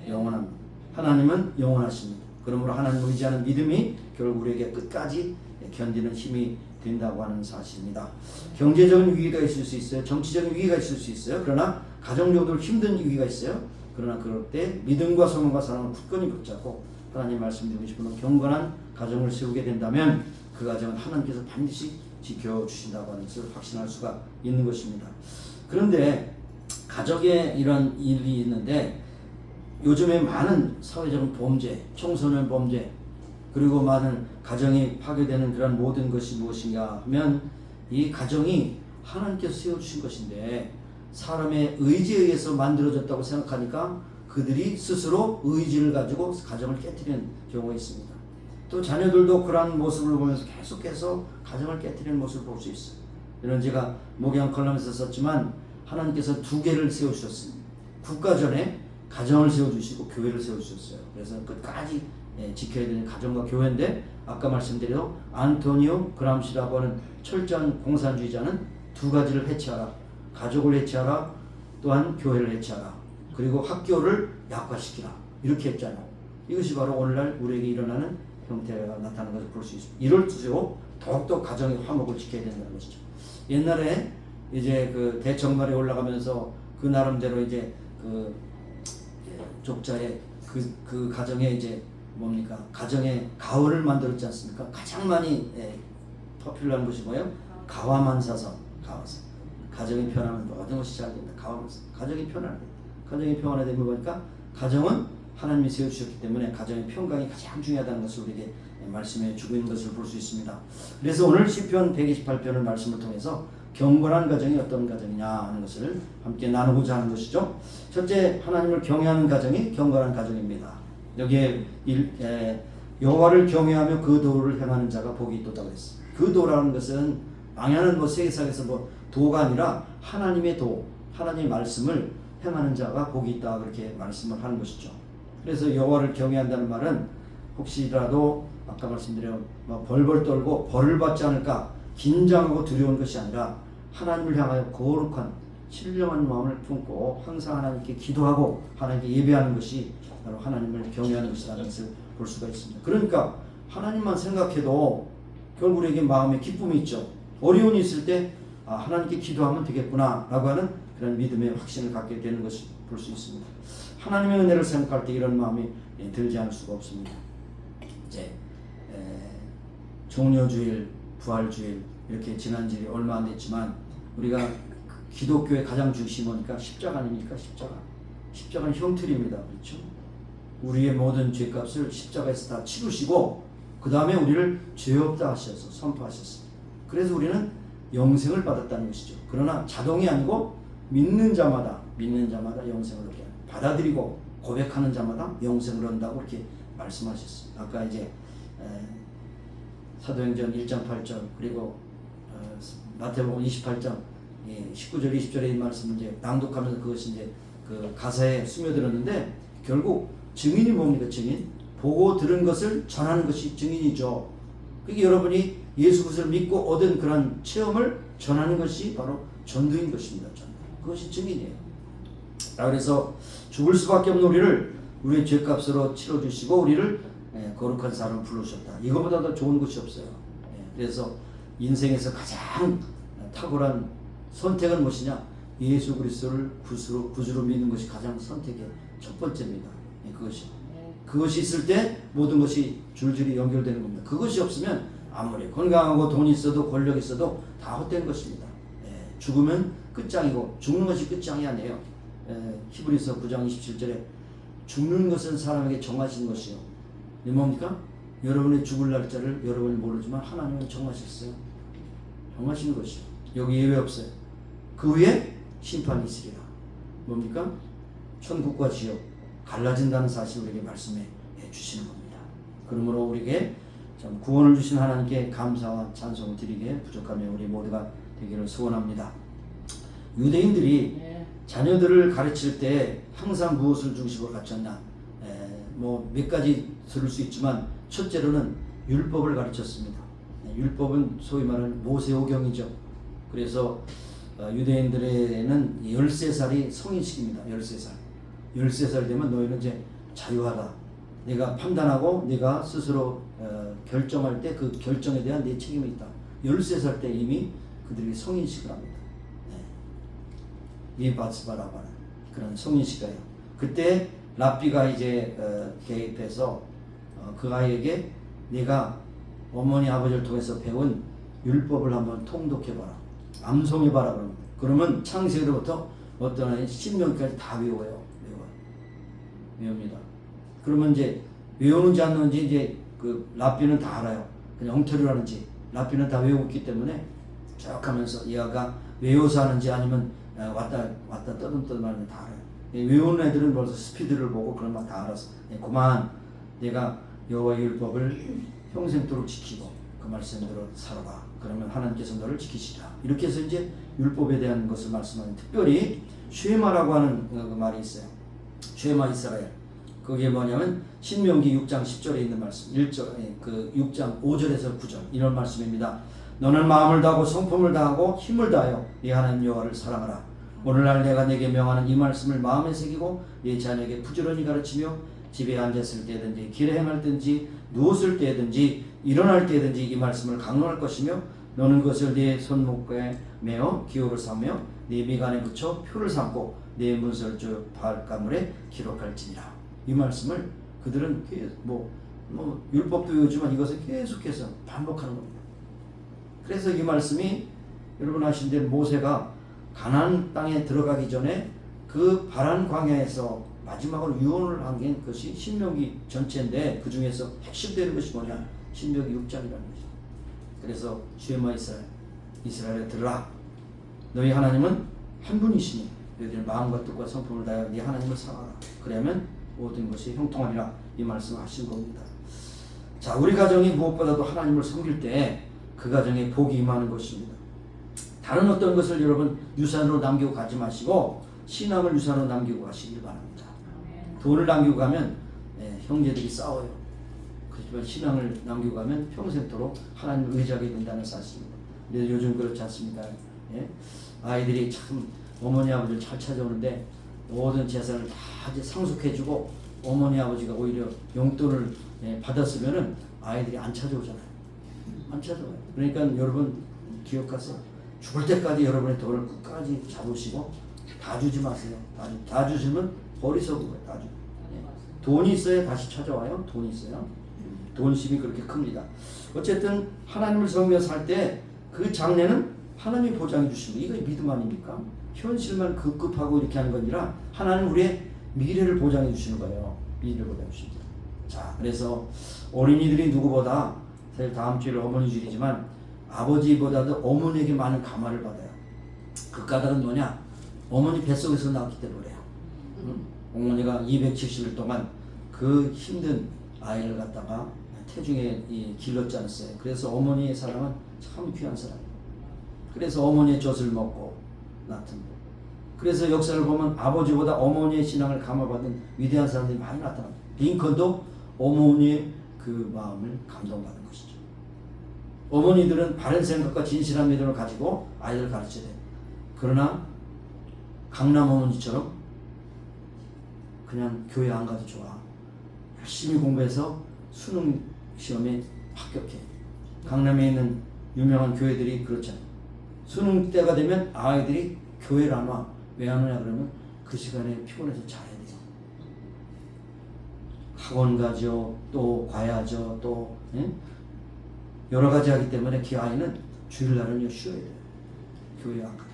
영원합니다. 하나님은 영원하십니다. 그러므로 하나님을 의지하는 믿음이 결국 우리에게 끝까지 견디는 힘이 된다고 하는 사실입니다. 경제적인 위기가 있을 수 있어요. 정치적인 위기가 있을 수 있어요. 그러나 가정적으로 힘든 위기가 있어요. 그러나 그럴 때 믿음과 소망과 사랑을 굳건히 붙잡고 하나님 말씀드리고 싶은 경건한 가정을 세우게 된다면 그 가정은 하나님께서 반드시 지켜주신다고 하는 것을 확신할 수가 있는 것입니다. 그런데 가정에 이런 일이 있는데 요즘에 많은 사회적인 범죄, 청소년 범죄, 그리고 많은 가정이 파괴되는 그런 모든 것이 무엇인가 하면 이 가정이 하나님께서 세워주신 것인데 사람의 의지에 의해서 만들어졌다고 생각하니까 그들이 스스로 의지를 가지고 가정을 깨뜨리는 경우가 있습니다. 또 자녀들도 그러한 모습을 보면서 계속해서 가정을 깨뜨리는 모습을 볼 수 있어요. 이런 제가 목양 컬럼에서 썼지만 하나님께서 두 개를 세워주셨습니다. 국가전에 가정을 세워주시고 교회를 세워주셨어요. 그래서 끝까지 지켜야 되는 가정과 교회인데 아까 말씀드린 안토니오 그람시라고 하는 철저한 공산주의자는 두 가지를 해체하라. 가족을 해체하라. 또한 교회를 해체하라. 그리고 학교를 약화시키라. 이렇게 했잖아요. 이것이 바로 오늘날 우리에게 일어나는 형태가 나타나는 것을 볼 수 있습니다. 이럴 때도 더욱더 가정의 화목을 지켜야 된다는 것이죠. 옛날에 이제 그 대청말에 올라가면서 그 나름대로 이제 그 족자의 그 가정에 이제 뭡니까? 가정의 가호를 만들었지 않습니까? 가장 많이 퍼퓰러한 것이 뭐예요? 가와만사성, 가와사. 가정이 편하면 모든 것이 잘 된다. 가와만사. 가정이 편안해. 가정이 평안하되면 보니까 가정은 하나님이 세워주셨기 때문에 가정의 평강이 가장 중요하다는 것을 우리에게 말씀해 주고 있는 것을 볼 수 있습니다. 그래서 오늘 시편 128편을 말씀을 통해서 경건한 가정이 어떤 가정이냐 하는 것을 함께 나누고자 하는 것이죠. 첫째, 하나님을 경외하는 가정이 경건한 가정입니다. 여기에 여호와를 경외하며 그 도를 행하는 자가 복이 있도다고 했습니다. 그 도라는 것은 망하는 세상에서 도가 아니라 하나님의 도, 하나님의 말씀을 행하는 자가 복이 있다 그렇게 말씀을 하는 것이죠. 그래서 여호와를 경외한다는 말은 혹시라도 아까 말씀드린 벌벌 떨고 벌을 받지 않을까 긴장하고 두려운 것이 아니라 하나님을 향하여 거룩한 신령한 마음을 품고 항상 하나님께 기도하고 하나님께 예배하는 것이 바로 하나님을 경외하는 것이라는 것을 볼 수가 있습니다. 그러니까 하나님만 생각해도 결국 우리에게 마음에 기쁨이 있죠. 어려움이 있을 때 하나님께 기도하면 되겠구나 라고 하는 그런 믿음의 확신을 갖게 되는 것을 볼 수 있습니다. 하나님의 은혜를 생각할 때 이런 마음이 들지 않을 수가 없습니다. 이제 종려주일, 부활주일 이렇게 지난 지 얼마 안 됐지만 우리가 기독교의 가장 중심이 뭐니까 십자가 아닙니까? 십자가는 형틀입니다. 그렇죠? 우리의 모든 죄값을 십자가에서 다 치르시고 그 다음에 우리를 죄 없다 하셔서 선포하셨습니다. 그래서 우리는 영생을 받았다는 것이죠. 그러나 자동이 아니고 믿는 자마다 영생을 얻게 받아들이고 고백하는 자마다 영생을 얻는다고 이렇게 말씀하셨습니다. 아까 이제 사도행전 1장 8절 그리고 마태복음 28장 19절 20절의 이 말씀을 이제 낭독하면서 그것이 이제 그 가사에 스며들었는데 결국 증인이 뭡니까? 증인 보고 들은 것을 전하는 것이 증인이죠. 그게 여러분이 예수 그리스도를 믿고 얻은 그런 체험을 전하는 것이 바로 전도인 것입니다. 전도. 그것이 증인이에요. 그래서 죽을 수밖에 없는 우리의 죄값으로 치러주시고 우리를 거룩한 사람을 부르셨다. 이거보다 더 좋은 것이 없어요. 그래서 인생에서 가장 탁월한 선택은 무엇이냐? 예수 그리스도를 구주로 믿는 것이 가장 선택의 첫 번째입니다. 그것이 있을 때 모든 것이 줄줄이 연결되는 겁니다. 그것이 없으면 아무리 건강하고 돈이 있어도 권력이 있어도 다 헛된 것입니다. 죽으면 끝장이고 죽는 것이 끝장이 아니에요. 히브리서 9장 27절에 죽는 것은 사람에게 정하신 것이요. 뭡니까? 여러분의 죽을 날짜를 여러분이 모르지만 하나님은 정하셨어요. 정하신 것이요. 여기 예외 없어요. 그 후에 심판이 있으리라. 뭡니까? 천국과 지옥 갈라진다는 사실을 우리에게 말씀해 주시는 겁니다. 그러므로 우리에게 참 구원을 주신 하나님께 감사와 찬송을 드리기에 부족하며 우리 모두가 되기를 소원합니다. 유대인들이 자녀들을 가르칠 때 항상 무엇을 중심으로 가르쳤나? 뭐 몇 가지 들을 수 있지만 첫째로는 율법을 가르쳤습니다. 율법은 소위 말하는 모세오경이죠. 그래서 유대인들에는 13살이 성인식입니다. 13살. 13살 되면 너희는 이제 자유하다. 내가 판단하고 내가 스스로 결정할 때 그 결정에 대한 내 책임이 있다. 13살 때 이미 그들이 성인식을 합니다. 미바스바라고 하는 그런 성인식이에요. 그때 랍비가 이제 개입해서 그 아이에게 내가 어머니 아버지를 통해서 배운 율법을 한번 통독해봐라. 암송해봐라. 그러면 창세기로부터 어떤 아이 신명기까지 다 외워요. 외웁니다. 그러면 이제 외우는지 안 외우는지 이제 그 랍비는 다 알아요. 그냥 엉터리로 하는지 랍비는 다 외웠기 때문에 쭉 하면서 얘가 외워서 하는지 아니면 왔다 떠듬떠듬 하는지 다 알아요. 외우는 애들은 벌써 스피드를 보고 그런 거 다 알아서 그만 내가 여호와의 율법을 평생도록 지키고 그 말씀대로 살아라. 그러면 하나님께서 너를 지키시라. 이렇게 해서 이제 율법에 대한 것을 말씀하는 특별히 쉐마라고 하는 그 말이 있어요. 쉐마 이스라엘. 그게 뭐냐면 신명기 6장 10절에 있는 말씀. 6장 5절에서 9절 이런 말씀입니다. 너는 마음을 다하고 성품을 다하고 힘을 다하여 네 하나님 여호와를 사랑하라. 오늘날 내가 내게 명하는 이 말씀을 마음에 새기고 네 자녀에게 부지런히 가르치며 집에 앉았을 때든지 길에 행할 든지 누웠을 때든지 일어날 때든지 이 말씀을 강론할 것이며 너는 그것을 네 손목에 메어 기호를 삼으며 네 미간에 붙여 표를 삼고 네 문설주 발가물에 기록할지니라. 이 말씀을 그들은 율법도 외우지만 이것을 계속해서 반복하는 겁니다. 그래서 이 말씀이 여러분 아시는 대로 모세가 가나안 땅에 들어가기 전에 그 바란 광야에서 마지막으로 유언을 한 게 그것이 신명기 전체인데 그 중에서 핵심되는 것이 뭐냐? 신명기 6장이라는 거죠. 그래서 쉐마 이스라엘에 들으라. 너희 하나님은 한 분이시니 너희들 마음과 뜻과 성품을 다하여 네 하나님을 사랑하라. 그러면 모든 것이 형통하리라. 이 말씀을 하신 겁니다. 자, 우리 가정이 무엇보다도 하나님을 섬길 때 그 가정에 복이 임하는 것입니다. 다른 어떤 것을 여러분 유산으로 남기고 가지 마시고 신앙을 유산으로 남기고 가시길 바랍니다. 돈을 남기고 가면 형제들이 싸워요. 그렇지만 신앙을 남기고 가면 평생토록 하나님을 의지하게 된다는 사실입니다. 근데 요즘 그렇지 않습니다. 아이들이 참 어머니 아버지를 잘 찾아오는데 모든 재산을 다 이제 상속해주고 어머니 아버지가 오히려 용돈을 받았으면은 아이들이 안 찾아오잖아요. 안 찾아와요. 그러니까 여러분 기억하세요. 죽을 때까지 여러분의 돈을 끝까지 잡으시고 다 주지 마세요. 다 주시면 버리석은 거예요. 다 주. 돈이 있어야 다시 찾아와요. 돈이 있어요. 돈심이 그렇게 큽니다. 어쨌든 하나님을 섬겨 살 때 그 장래는 하나님이 보장해 주시고 이거 믿음 아닙니까? 현실만 급급하고 이렇게 하는 건 아니라 하나님 우리의 미래를 보장해 주시는 거예요. 미래를 보장해 주십니다. 자, 그래서 어린이들이 누구보다 사실 다음 주일 어머니 주일이지만 아버지보다도 어머니에게 많은 감화를 받아요. 그 까닭은 뭐냐? 어머니 뱃속에서 나왔기 때문에요. 어머니가 270일 동안 그 힘든 아이를 갖다가 태중에 길렀지 않았어요. 그래서 어머니의 사랑은 참 귀한 사랑이에요. 그래서 어머니의 젖을 먹고 낳던. 그래서 역사를 보면 아버지보다 어머니의 신앙을 감화받은 위대한 사람들이 많이 나타납니다. 링컨도 어머니의 그 마음을 감동받은 것이죠. 어머니들은 바른 생각과 진실한 믿음을 가지고 아이들을 가르쳐야 돼요. 그러나 강남 어머니처럼 그냥 교회 안 가도 좋아. 열심히 공부해서 수능 시험에 합격해. 강남에 있는 유명한 교회들이 그렇잖아요. 수능 때가 되면 아이들이 교회를 안 와. 왜 안 오냐 그러면 그 시간에 피곤해서 자야 돼요. 학원 가죠. 또 과야죠. 또 여러 가지 하기 때문에 그 아이는 주일날은요 쉬어야 돼요. 교회 안 가요.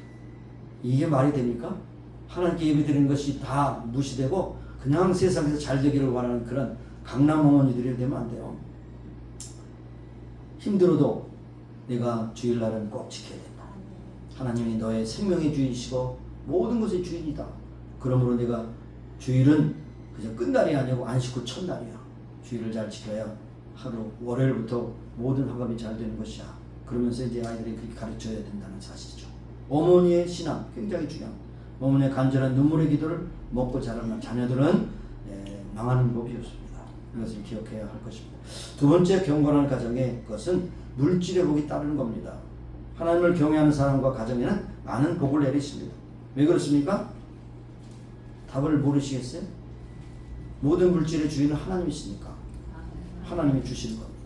이게 말이 됩니까? 하나님께 예배 드리는 것이 다 무시되고 그냥 세상에서 잘 되기를 원하는 그런 강남 어머니들이 되면 안 돼요. 힘들어도 내가 주일날은 꼭 지켜야 된다. 하나님이 너의 생명의 주인이시고 모든 것의 주인이다. 그러므로 내가 주일은 그저 끝날이 아니고 안식 후 첫날이야. 주일을 잘 지켜야 하루 월요일부터 모든 학업이 잘 되는 것이야. 그러면서 이제 아이들이 그렇게 가르쳐야 된다는 사실이죠. 어머니의 신앙 굉장히 중요합니다. 어머니의 간절한 눈물의 기도를 먹고 자라는 자녀들은 망하는 법이 없습니다. 이것을 기억해야 할 것입니다. 두 번째 경건한 가정의 것은 물질의 복이 따르는 겁니다. 하나님을 경외하는 사람과 가정에는 많은 복을 내리십니다. 왜 그렇습니까? 답을 모르시겠어요? 모든 물질의 주인은 하나님이시니까 하나님이 주시는 겁니다.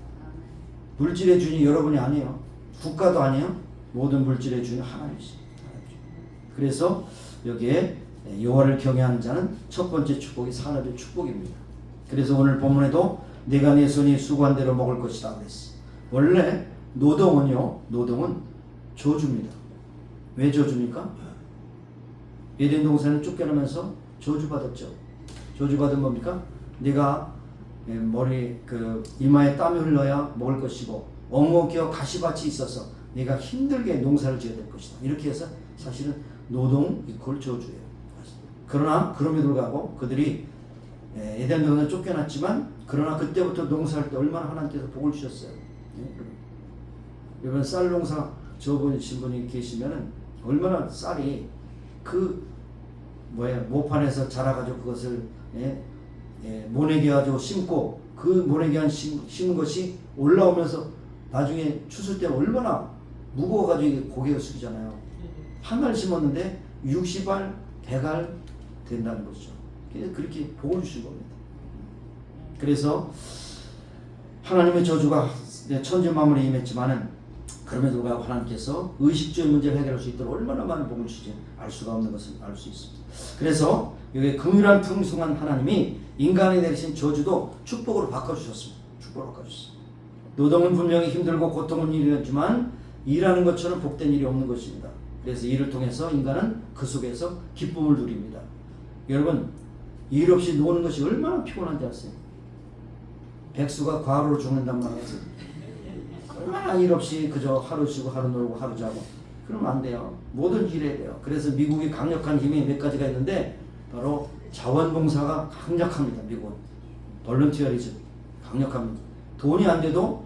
물질의 주인이 여러분이 아니에요. 국가도 아니에요. 모든 물질의 주인은 하나님이십니다. 그래서 여기에 여호와를 경외하는 자는 첫 번째 축복이 산업의 축복입니다. 그래서 오늘 본문에도 내가 내 손이 수고한 대로 먹을 것이다 그랬어. 원래 노동은 저주입니다. 왜 저주입니까? 에덴 동산을 쫓겨나면서 저주받았죠. 저주받은 뭡니까? 네가 머리 이마에 땀이 흘러야 먹을 것이고 엉겅퀴어 가시밭이 있어서 네가 힘들게 농사를 지어야 될 것이다. 이렇게 해서 사실은 노동 이퀄 저주예요. 그러나 그럼에도 불구하고 그들이 에덴 동산을 쫓겨났지만 그러나 그때부터 농사할 때 얼마나 하나님께서 복을 주셨어요. 여러분 쌀 농사 지어보신 분이 계시면은 얼마나 쌀이 모판에서 자라가지고 그것을 모내기 가지고 심고 그 모내기 한 심은 것이 올라오면서 나중에 추수 때 얼마나 무거워가지고 고개가 숙이잖아요. 한 알 심었는데 60알, 100알 된다는 것이죠. 그렇게 복을 주신 겁니다. 그래서 하나님의 저주가 천지 만물에 임했지만은 그럼에도 불구하고 하나님께서 의식주의 문제를 해결할 수 있도록 얼마나 많은 복을 주지 알 수가 없는 것을 알 수 있습니다. 그래서 여기 긍휼한 풍성한 하나님이 인간에 내리신 저주도 축복으로 바꿔주셨습니다. 축복으로 바꿔주셨습니다. 노동은 분명히 힘들고 고통은 일이었지만 일하는 것처럼 복된 일이 없는 것입니다. 그래서 일을 통해서 인간은 그 속에서 기쁨을 누립니다. 여러분 일 없이 노는 것이 얼마나 피곤한지 아세요? 백수가 과로로 죽는단 말이에요. 얼마나 일 없이 그저 하루 쉬고 하루 놀고 하루 자고 그러면 안 돼요. 뭐든지 일해야 돼요. 그래서 미국이 강력한 힘이 몇 가지가 있는데 바로 자원봉사가 강력합니다. 미국은 볼런티어리즘 강력합니다. 돈이 안 돼도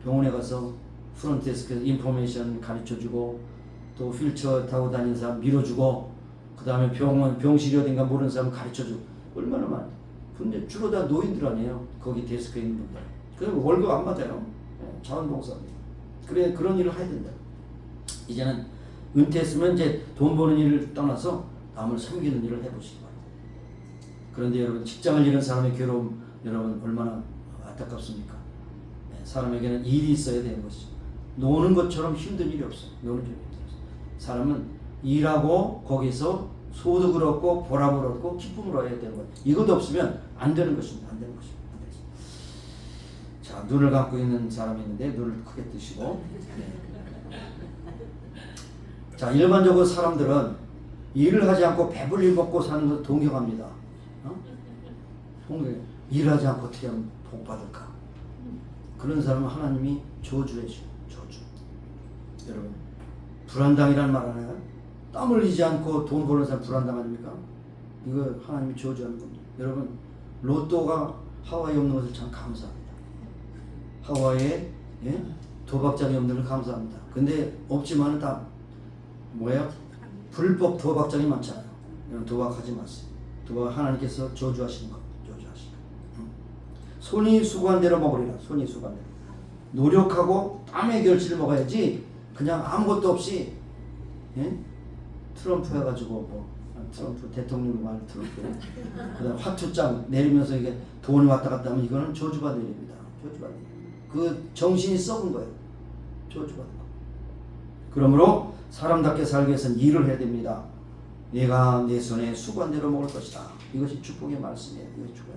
병원에 가서 프론트데스크에서 인포메이션 가르쳐주고 또 휠체어 타고 다니는 사람 밀어주고 그 다음에 병실이 어딘가 모르는 사람 가르쳐주고 얼마나 많아요. 근데 주로 다 노인들 아니에요. 거기 데스크에 있는 분들. 그리고 월급 안 받아요. 자원봉사입니다. 그래 그런 일을 해야 된다. 이제는 은퇴했으면 이제 돈 버는 일을 떠나서 남을 섬기는 일을 해보시기 바랍니다. 그런데 여러분 직장을 잃은 사람의 괴로움 여러분 얼마나 안타깝습니까? 사람에게는 일이 있어야 되는 것이죠. 노는 것처럼 힘든 일이 없어요. 노는 일이 없어요. 사람은 일하고 거기서 소득을 얻고 보람을 얻고 기쁨을 얻어야 되는 거예요. 이것도 없으면 안 되는 것입니다. 안 되는 것입니다. 자, 눈을 감고 있는 사람이 있는데 눈을 크게 뜨시고 자, 일반적으로 사람들은 일을 하지 않고 배불리 먹고 사는 것을 동경합니다. 일하지 않고 어떻게 하면 복 받을까? 그런 사람은 하나님이 저주해 줘요. 저주. 여러분 불안당이라는 말 하나요? 땀 흘리지 않고 돈 버는 사람 불안당 아닙니까? 이거 하나님이 저주하는 겁니다. 여러분 로또가 하와이에 없는 것을 참 감사합니다. 하와이에 도박장이 없는 걸 감사합니다. 근데 없지만은 다 뭐예요? 불법 도박장이 많잖아요. 여러분 도박하지 마세요. 도박 하나님께서 저주하시는 겁니다. 저주하시는 거. 손이 수고한 대로 먹으리라. 손이 수고한 대로. 노력하고 땀의 결실을 먹어야지 그냥 아무것도 없이 트럼프 해가지고 트럼프 대통령 말 트럼프 그다음 화투장 내리면서 이게 돈이 왔다 갔다 하면 이거는 저주받는 일입니다. 저주받는 일. 그 정신이 썩은 거예요. 저주받는 거. 그러므로 사람답게 살기 위해서는 일을 해야 됩니다. 내가 내 손에 수고한 대로 먹을 것이다. 이것이 축복의 말씀이에요. 이것이 축복.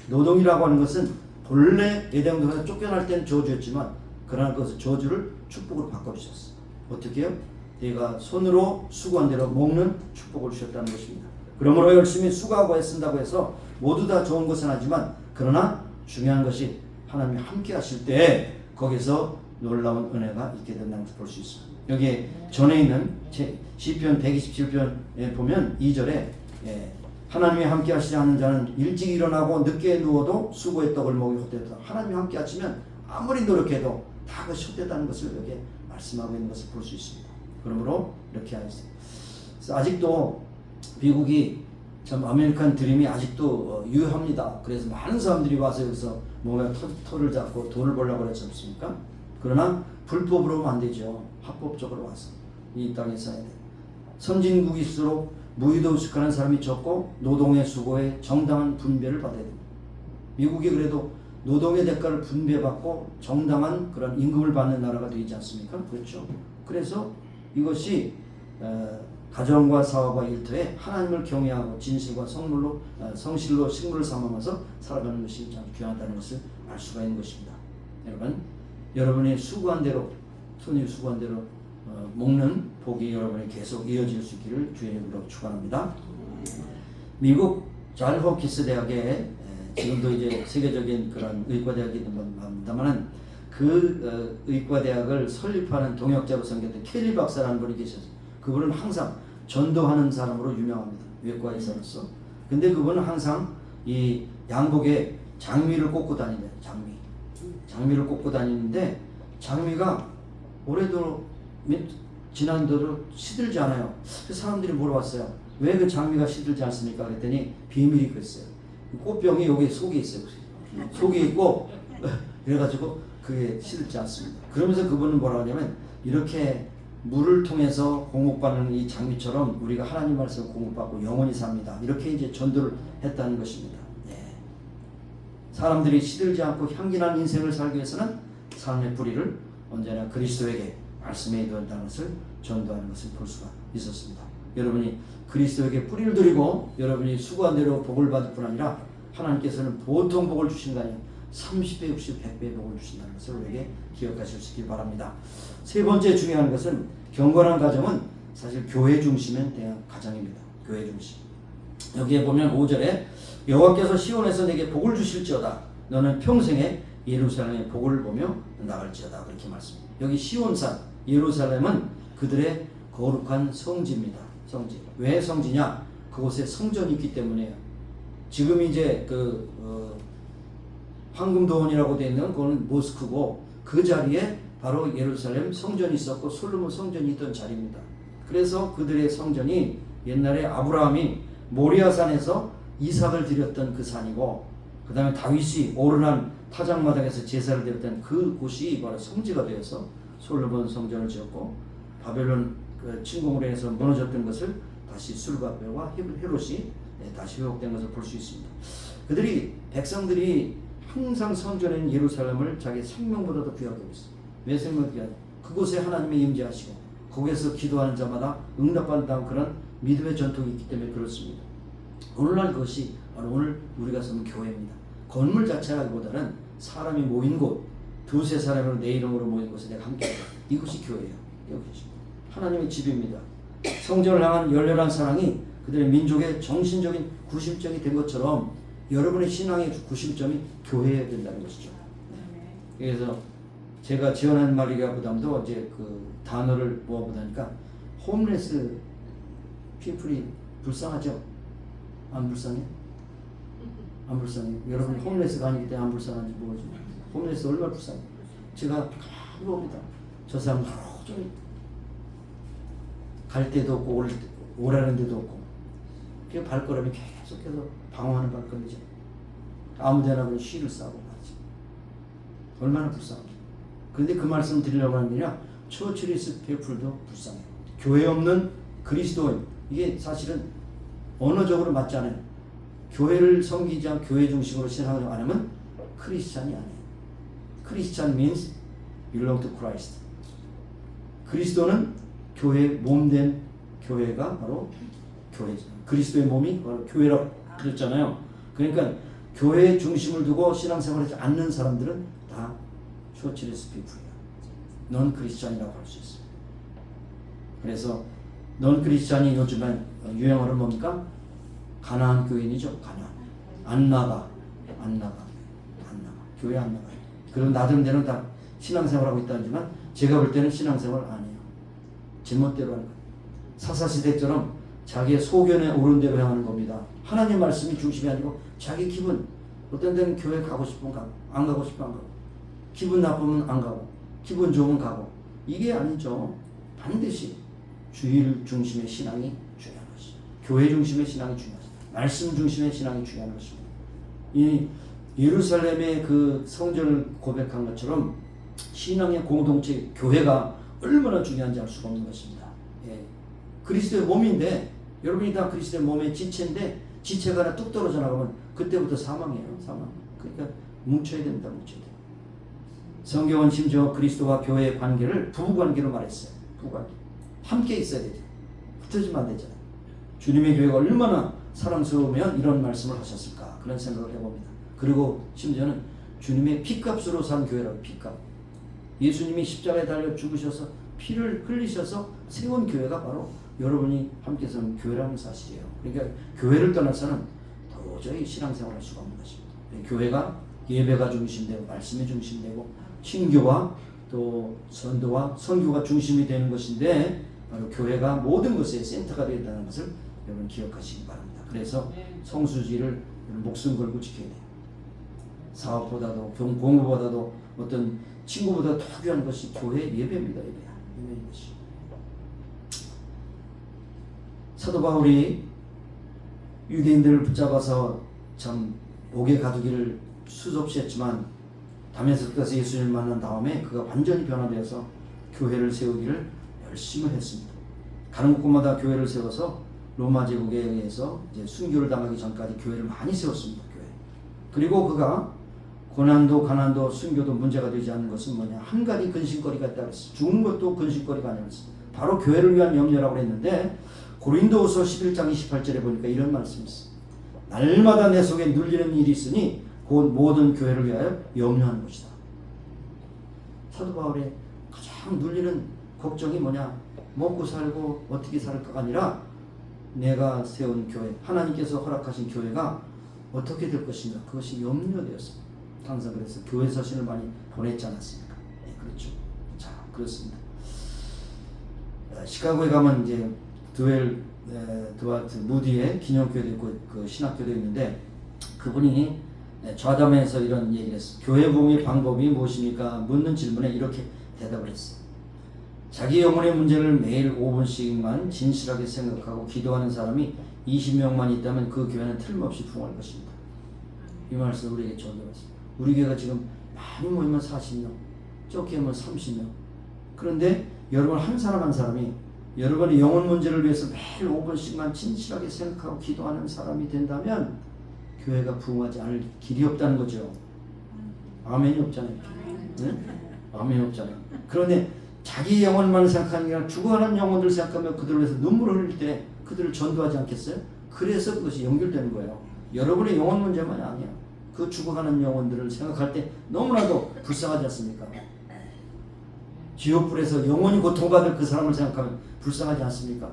노동이라고 하는 것은 본래 에덴동산에서 쫓겨날 때는 저주였지만 그러나 그것을 저주를 축복으로 바꿔주셨어. 어떻게 해요? 내가 손으로 수고한 대로 먹는 축복을 주셨다는 것입니다. 그러므로 열심히 수고하고 애쓴다고 해서 모두 다 좋은 것은 아니지만 그러나 중요한 것이 하나님이 함께 하실 때 거기서 놀라운 은혜가 있게 된다는 것을 볼 수 있습니다. 여기 전에 있는 시편 127편에 보면 2절에 하나님이 함께 하시지 않는 자는 일찍 일어나고 늦게 누워도 수고의 떡을 먹이 헛되다. 하나님이 함께 하시면 아무리 노력해도 다 그것이 헛되다는 것을 여기 말씀하고 있는 것을 볼 수 있습니다. 그러므로 이렇게 하였어요. 그래서 아직도 미국이 참 아메리칸 드림이 아직도 유효합니다. 그래서 많은 사람들이 와서 여기서 뭔가 터를 잡고 돈을 벌려고 그러지 않습니까? 그러나 불법으로 하면 안 되죠. 합법적으로 와서 이 땅에 써야 돼. 선진국일수록 무의도식하는 사람이 적고 노동의 수고에 정당한 분배를 받아야 됩니다. 미국이 그래도 노동의 대가를 분배받고 정당한 그런 임금을 받는 나라가 되지 않습니까? 그렇죠. 그래서 이것이 가정과 사업과 일터에 하나님을 경외하고 진실과 성실로 식물을 삼으면서 살아가는 것이 참 귀하다는 것을 알 수가 있는 것입니다. 여러분이 수고한 대로 손이 수고한 대로 먹는 복이 여러분이 계속 이어질 수 있기를 주의 이름으로 축원합니다. 미국 존 홉킨스 대학에 지금도 이제 세계적인 그런 의과대학이 있습니다만은 그 의과대학을 설립하는 동역자로 섬겼던 켈리 박사라는 분이 계셨어요. 그분은 항상 전도하는 사람으로 유명합니다. 외과 의사로서. 근데 그분은 항상 이 양복에 장미를 꽂고 다니네요. 장미를 꽂고 다니는데 장미가 올해도 지난도로 시들지 않아요. 그래서 사람들이 물어봤어요. 왜 그 장미가 시들지 않습니까? 그랬더니 비밀이 있어요. 꽃병이 여기 속에 있어요. 속에 있고 그래가지고 그게 시들지 않습니다. 그러면서 그분은 뭐라고 하냐면 이렇게 물을 통해서 공급받는 이 장미처럼 우리가 하나님 말씀을 공급받고 영원히 삽니다. 이렇게 이제 전도를 했다는 것입니다. 사람들이 시들지 않고 향기나는 인생을 살기 위해서는 삶의 뿌리를 언제나 그리스도에게 말씀해 두었다는 것을 전도하는 것을 볼 수가 있었습니다. 여러분이 그리스도에게 뿌리를 들이고 여러분이 수고한 대로 복을 받을 뿐 아니라 하나님께서는 보통 복을 주신 거 아니에요. 30배, 60배, 100배 복을 주신다는 것을 우리에게 기억하실 수 있길 바랍니다. 세 번째 중요한 것은 경건한 가정은 사실 교회 중심의 가정입니다. 교회 중심. 여기에 보면 5절에 여호와께서 시온에서 내게 복을 주실지어다. 너는 평생에 예루살렘의 복을 보며 나갈지어다. 그렇게 말씀합니다. 여기 시온산 예루살렘은 그들의 거룩한 성지입니다. 성지. 왜 성지냐? 그곳에 성전이 있기 때문에요. 지금 이제 황금도원이라고 되어 있는 그거는 모스크고 그 자리에 바로 예루살렘 성전이 있었고 솔로몬 성전이 있던 자리입니다. 그래서 그들의 성전이 옛날에 아브라함이 모리아산에서 이삭을 드렸던 그 산이고 그 다음에 다윗이 오르난 타작마당에서 제사를 드렸던 그 곳이 바로 성지가 되어서 솔로몬 성전을 지었고 바벨론 그 침공으로 해서 무너졌던 것을 다시 수르바벨과 헤롯이 다시 회복된 것을 볼 수 있습니다. 백성들이 항상 성전에 있는 예루살렘을 자기 생명보다도 귀하게 여겼어요. 왜 생명을 귀하냐? 그곳에 하나님이 임재하시고 거기에서 기도하는 자마다 응답받는다는 그런 믿음의 전통이 있기 때문에 그렇습니다. 오늘날 그것이 바로 오늘 우리가 쓰는 교회입니다. 건물 자체라기보다는 사람이 모인 곳, 두세 사람으로 내 이름으로 모인 곳에 내가 함께 한다. 이것이 교회예요. 이것이 하나님의 집입니다. 성전을 향한 열렬한 사랑이 그들의 민족의 정신적인 구심점이 된 것처럼 여러분의 신앙의 구심점이 교회여야 된다는 것이죠. 그래서 제가 지원하는 말이라보다도 이제 그 단어를 모아보다니까 홈레스 피플이 불쌍하죠? 안 불쌍해? 안 불쌍해? 여러분 홈레스가 아니기 때문에 안 불쌍한지 모르죠. 홈레스 얼마나 불쌍해? 제가 가만히 봅니다. 저 사람 하루 종일 갈 데도 없고 오라는 데도 없고 그 발걸음이 계속해서 방황하는 발걸음이죠. 아무데나 그냥 쉬를 싸고 가지. 얼마나 불쌍해. 그런데 그 말씀 드리려고 하는 게 아니라 처치리스 페이플도 불쌍해요. 교회 없는 그리스도인, 이게 사실은 언어적으로 맞지 않아요. 교회를 섬기지 않고 교회 중심으로 신앙을 안 하면 크리스찬이 아니에요. 크리스찬 means belong to Christ. 그리스도는 교회 몸된 교회가 바로 교회죠. 그리스도의 몸이 바로 교회라고 그랬잖아요. 그러니까 교회의 중심을 두고 신앙생활하지 않는 사람들은 다 쇼치레스 피플이야. 넌 크리스찬이라고 할 수 있어요. 그래서 넌 크리스찬이 요즘엔 유행어는 뭡니까? 가난한 교인이죠. 가난. 안 나가. 교회 안 나가. 그럼 나름대로는 다 신앙생활하고 있다지만 제가 볼 때는 신앙생활 아니에요. 제멋대로 하는 거예요. 사사시대처럼 자기의 소견에 오른 대로 행하는 겁니다. 하나님 말씀이 중심이 아니고 자기 기분. 어떤 데는 교회 가고 싶으면 가고, 안 가고 싶으면 안 가고, 기분 나쁘면 안 가고, 기분 좋으면 가고. 이게 아니죠. 반드시 주일 중심의 신앙이 중요한 것이죠. 교회 중심의 신앙이 중요하죠. 말씀 중심의 신앙이 중요한 것입니다. 이 예루살렘의 그 성전을 고백한 것처럼 신앙의 공동체 교회가 얼마나 중요한지 알 수가 없는 것입니다. 예. 그리스도의 몸인데 여러분이 다 그리스도의 몸의 지체인데 지체가 하나 뚝 떨어져 나가면 그때부터 사망이에요. 사망. 그러니까 뭉쳐야 됩니다. 뭉쳐야 돼요. 성경은 심지어 그리스도와 교회의 관계를 부부관계로 말했어요. 부부관계. 함께 있어야 되죠. 흩어지면 안 되잖아요. 주님의 교회가 얼마나 사랑스러우면 이런 말씀을 하셨을까 그런 생각을 해봅니다. 그리고 심지어는 주님의 피값으로 산 교회라고. 피값. 예수님이 십자가에 달려 죽으셔서 피를 흘리셔서 세운 교회가 바로 여러분이 함께 서는 교회라는 사실이에요. 그러니까 교회를 떠나서는 도저히 신앙생활할 수가 없는 것입니다. 교회가 예배가 중심되고 말씀이 중심되고 신교와 또 선도와 선교가 중심이 되는 것인데 바로 교회가 모든 것의 센터가 되어 있다는 것을 여러분 기억하시기 바랍니다. 그래서 성수지를 목숨 걸고 지켜야 돼요. 사업보다도 공부보다도 어떤 친구보다 더 귀한 것이 교회 예배입니다. 예배인 것이. 사도 바울이 유대인들을 붙잡아서 참 옥에 가두기를 수없이 했지만 다메섹에서 예수님을 만난 다음에 그가 완전히 변화되어서 교회를 세우기를 열심히 했습니다. 가는 곳마다 교회를 세워서 로마 제국에 의해서 이제 순교를 당하기 전까지 교회를 많이 세웠습니다. 교회. 그리고 그가 고난도 가난도 순교도 문제가 되지 않는 것은 뭐냐, 한 가지 근심거리가 있다고 했어요. 죽은 것도 근심거리가 아니었어요. 바로 교회를 위한 염려라고 했는데 고린도후서 11장 28절에 보니까 이런 말씀이 있어요. 날마다 내 속에 눌리는 일이 있으니 곧 모든 교회를 위하여 염려하는 것이다. 사도 바울의 가장 눌리는 걱정이 뭐냐, 먹고 살고 어떻게 살까가 아니라 내가 세운 교회, 하나님께서 허락하신 교회가 어떻게 될 것인가, 그것이 염려되었습니다. 항상 그래서 교회 서신을 많이 보냈지 않았습니까? 네, 그렇죠. 자, 그렇습니다. 시카고에 가면 이제 드와트 무디의 기념교회도 있고 그 신학교도 있는데 그분이 좌담에서 이런 얘기를 했어요. 교회 부흥의 방법이 무엇입니까? 묻는 질문에 이렇게 대답을 했어요. 자기 영혼의 문제를 매일 5분씩만 진실하게 생각하고 기도하는 사람이 20명만 있다면 그 교회는 틀림없이 부흥할 것입니다. 이 말씀 우리에게 전달했습니다. 우리 교회가 지금 많이 모이면 40명, 적게 하면 30명. 그런데 여러분 한 사람 한 사람이 여러분의 영혼 문제를 위해서 매일 5분씩만 진실하게 생각하고 기도하는 사람이 된다면 교회가 부흥하지 않을 길이 없다는 거죠. 아멘이 없잖아요. 네? 아멘이 없잖아요. 그런데 자기 영혼만 생각하는 게 아니라 죽어가는 영혼들을 생각하며 그들을 위해서 눈물을 흘릴 때 그들을 전도하지 않겠어요? 그래서 그것이 연결되는 거예요. 여러분의 영혼 문제만이 아니야. 그 죽어가는 영혼들을 생각할 때 너무나도 불쌍하지 않습니까? 지옥불에서 영원히 고통받을 그 사람을 생각하면 불쌍하지 않습니까?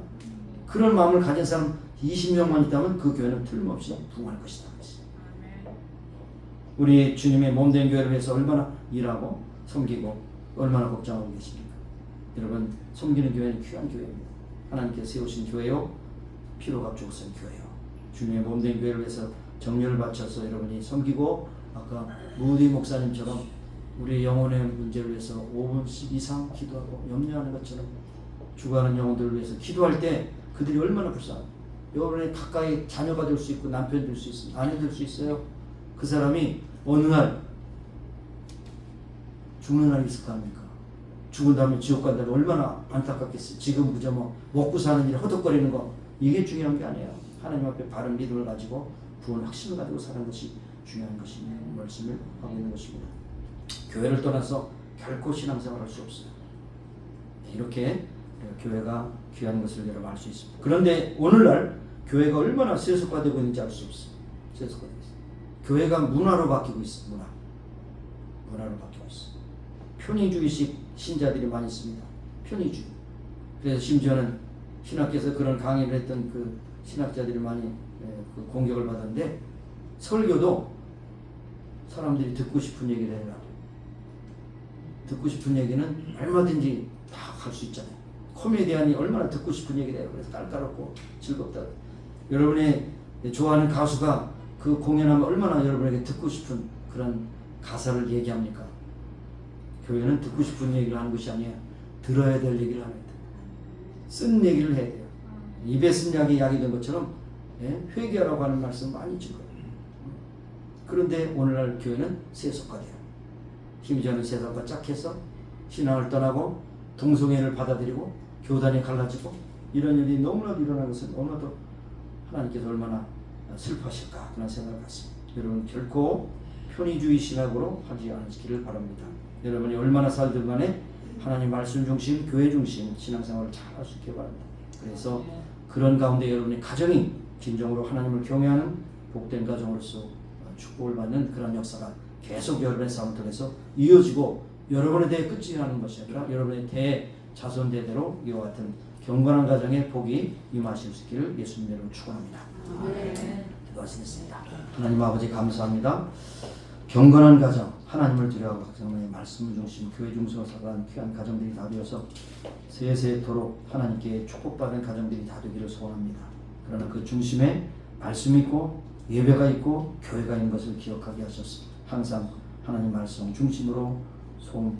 그런 마음을 가진 사람 20명만 있다면 그 교회는 틀림없이 부흥할 것이다. 우리 주님의 몸된 교회를 위해서 얼마나 일하고 섬기고 얼마나 걱정하고 계십니까? 여러분, 섬기는 교회는 귀한 교회입니다. 하나님께서 세우신 교회요, 피로 값주고 쓴 교회요. 주님의 몸된 교회를 위해서 정열을 바쳐서 여러분이 섬기고 아까 무디 목사님처럼 우리 영혼의 문제를 위해서 5분씩 이상 기도하고 염려하는 것처럼 죽어가는 영혼들을 위해서 기도할 때 그들이 얼마나 불쌍해요. 여러분의 가까이 자녀가 될 수 있고 남편 될 수 있습니다. 아내 될 수 있어요. 그 사람이 어느 날 죽는 날이 있을 거 아닙니까? 죽은 다음에 지옥 간다면 얼마나 안타깝겠어요. 지금 그저 뭐 먹고 사는 일 허덕거리는 거 이게 중요한 게 아니에요. 하나님 앞에 바른 믿음을 가지고 구원 확신을 가지고 사는 것이 중요한 것이니 말씀을 하고 있는 것입니다. 교회를 떠나서 결코 신앙생활 할 수 없어요. 이렇게 교회가 귀한 것을 여러분 알 수 있습니다. 그런데 오늘날 교회가 얼마나 세속화되고 있는지 알 수 없어요. 세속화되고 있어요. 교회가 문화로 바뀌고 있어요. 문화로 바뀌고 있어요. 편의주의식 신자들이 많이 있습니다. 편의주의. 그래서 심지어는 신학교에서 그런 강의를 했던 그 신학자들이 많이 그 공격을 받았는데, 설교도 사람들이 듣고 싶은 얘기를 해라. 듣고 싶은 얘기는 얼마든지 다 할 수 있잖아요. 코미디언이 얼마나 듣고 싶은 얘기를 해요. 그래서 깔깔없고 즐겁다. 여러분이 좋아하는 가수가 그 공연하면 얼마나 여러분에게 듣고 싶은 그런 가사를 얘기합니까? 교회는 듣고 싶은 얘기를 하는 것이 아니에요. 들어야 될 얘기를 하는 거예요. 쓴 얘기를 해야 돼요. 입에 쓴 약이 약이 된 것처럼 회개하라고 하는 말씀 많이 있죠. 그런데 오늘날 교회는 세속화돼요. 심지어는 세상과 짝해서 신앙을 떠나고 동성애를 받아들이고 교단이 갈라지고 이런 일이 너무나도 일어나는 것은 너무나도 하나님께서 얼마나 슬퍼하실까 그런 생각을 갖습니다. 여러분 결코 편의주의 신학으로 하지 않기를 바랍니다. 여러분이 얼마나 살들 간에 하나님 말씀 중심, 교회 중심 신앙생활을 잘 할 수 있게 바랍니다. 그래서 그런 가운데 여러분의 가정이 진정으로 하나님을 경외하는 복된 가정으로서 축복을 받는 그런 역사가 계속 여러분의 삶을 통해서 이어지고 여러분에 대해 끝이 나는 것이 아니라 여러분의 대자손대대로 이와 같은 경건한 가정의 복이 임하실 수 있기를 예수님으로 축원합니다. 기도하시겠습니다. 하나님 아버지 감사합니다. 경건한 가정, 하나님을 두려워하고 하나님의 말씀을 중심, 교회 중심으로 살아가는 귀한 가정들이 다 되어서 세세토록 하나님께 축복받은 가정들이 다 되기를 소원합니다. 그러나 그 중심에 말씀이 있고 예배가 있고 교회가 있는 것을 기억하게 하셔서 항상 하나님 말씀 중심으로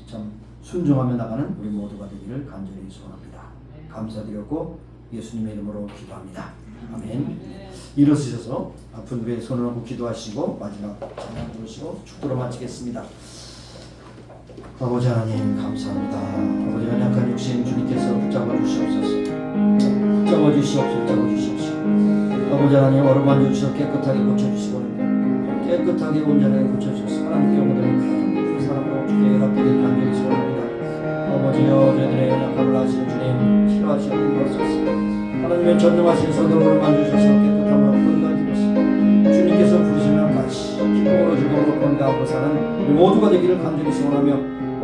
참 순종하며 나가는 우리 모두가 되기를 간절히 소원합니다. 감사드렸고 예수님의 이름으로 기도합니다. 아멘. 일어서셔서 아픈 후에 손을 얹고 기도하시고 마지막 찬양 부르시고 축도로 마치겠습니다. 아버지 하나님 감사합니다. 아버지 연약한 육신 주님께서 붙잡아 주시옵소서. 붙잡아 주시옵소서. 붙잡아 주시옵소서. 아버지 하나님 어루만져 주셔서 깨끗하게 고쳐주시고 깨끗하게 온전하게 고쳐주셔서 하나님께 오늘은 큰 사랑으로 주께 갚기를 간절히 소원합니다. 아버지여 저희들의 연약함을 아시는 주님 치료하시는 것소서. 하나님의 전능하신 손으로 만져주셔서 깨끗함으로 건강해주소서. 주님께서 부르시면 같이 기쁨으로 즐거움으로 건강하고 사는 우리 모두가 되기를 간절히 소원하며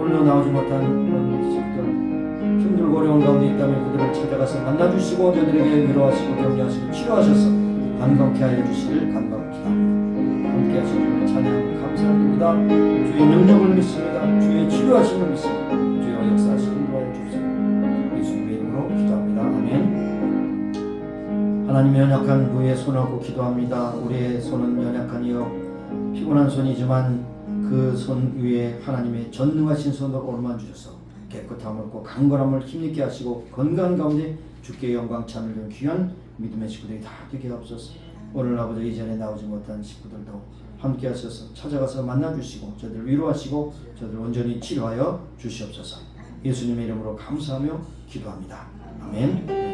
오늘도 나오지 못한 친구들 힘들고 어려운 가운데 있다면 그들을 찾아가서 만나주시고 저들에게 위로하시고 격려하시고 치료하셔서 건강케 하여 주시길 간절합니다. 함께 하신 주님의 찬양 감사드립니다. 주의 능력을 믿습니다. 주의 치료하심을 믿습니다. 주의 역사하시는 도와여 주시옵소서. 예수님의 이름으로 기도합니다. 아멘. 하나님의 연약한 부에 손하고 기도합니다. 우리의 손은 연약하니요 피곤한 손이지만 그 손 위에 하나님의 전능하신 손으로 오르만 주셔서 깨끗함을 얻고 강건함을 힘있게 하시고 건강 가운데 주께 영광 찬을 위한 귀한 믿음의 식구들이 다 되게 하옵소서. 오늘 아버지 이전에 나오지 못한 식구들도 함께 하셔서 찾아가서 만나주시고 저들 위로하시고 저들 온전히 치료하여 주시옵소서. 예수님의 이름으로 감사하며 기도합니다. 아멘.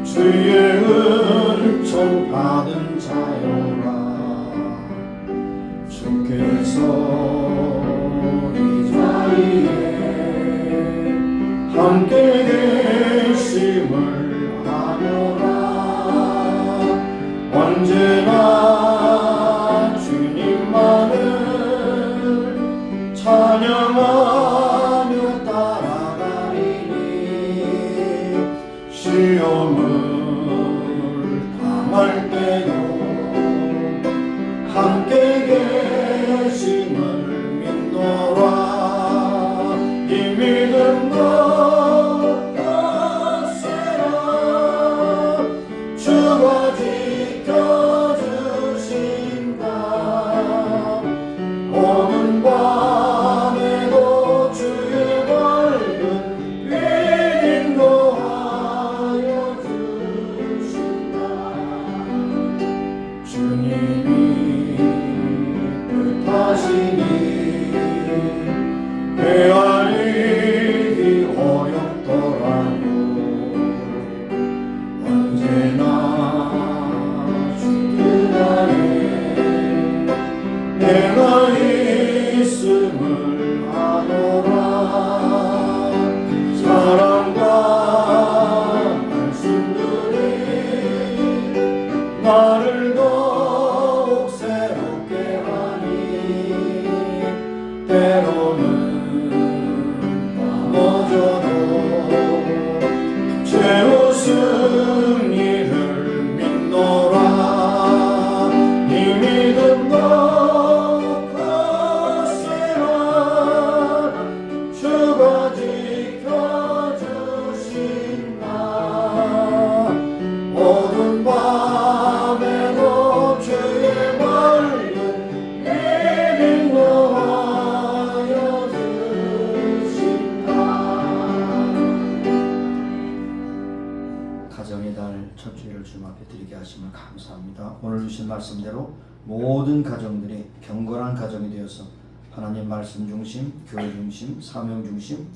주의 은총 받은 자여라. 주께서 이 자리에 함께 계심을 아노라. 언제나 주님만을 찬양하며 따라가리니 시험을 당할 때도 함께 계심을 믿노라. 이 믿음과 가세라. 주가 지켜주신다. 오는 밤에도 주의 밝은 빛 인도하여 주시네. 가정의 달 첫 주일을 주님 앞에 드리게 하심을 감사합니다. 오늘 주신 말씀대로 모든 가정들이 경건한 가정이 되어서 하나님 말씀 중심, 교회 중심, 사명 중심,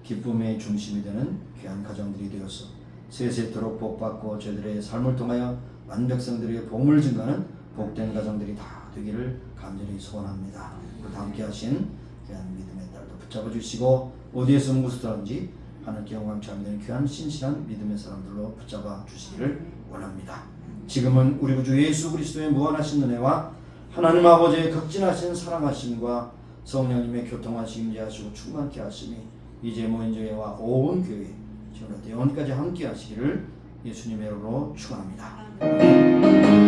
기쁨의 중심이 되는 귀한 가정들이 되어서 세세토록 복받고 저희들의 삶을 통하여 많은 백성들에게 복을 증가하는 복된 가정들이 다 되기를 간절히 소원합니다. 그리고 함께 하신 귀한 믿음의 딸도 붙잡아 주시고 어디에서 무엇을 하든지 하나님께 영광 참되는 귀한 신실한 믿음의 사람들로 붙잡아 주시기를 원합니다. 지금은 우리 구주 예수 그리스도의 무한하신 은혜와 하나님 아버지의 극진하신 사랑하심과 성령님의 교통하심 임재하시고 충만케 하심이 이제 모인 저희와 온 교회 지금부터 영원까지 함께 하시기를 예수님의 이름으로 축원합니다.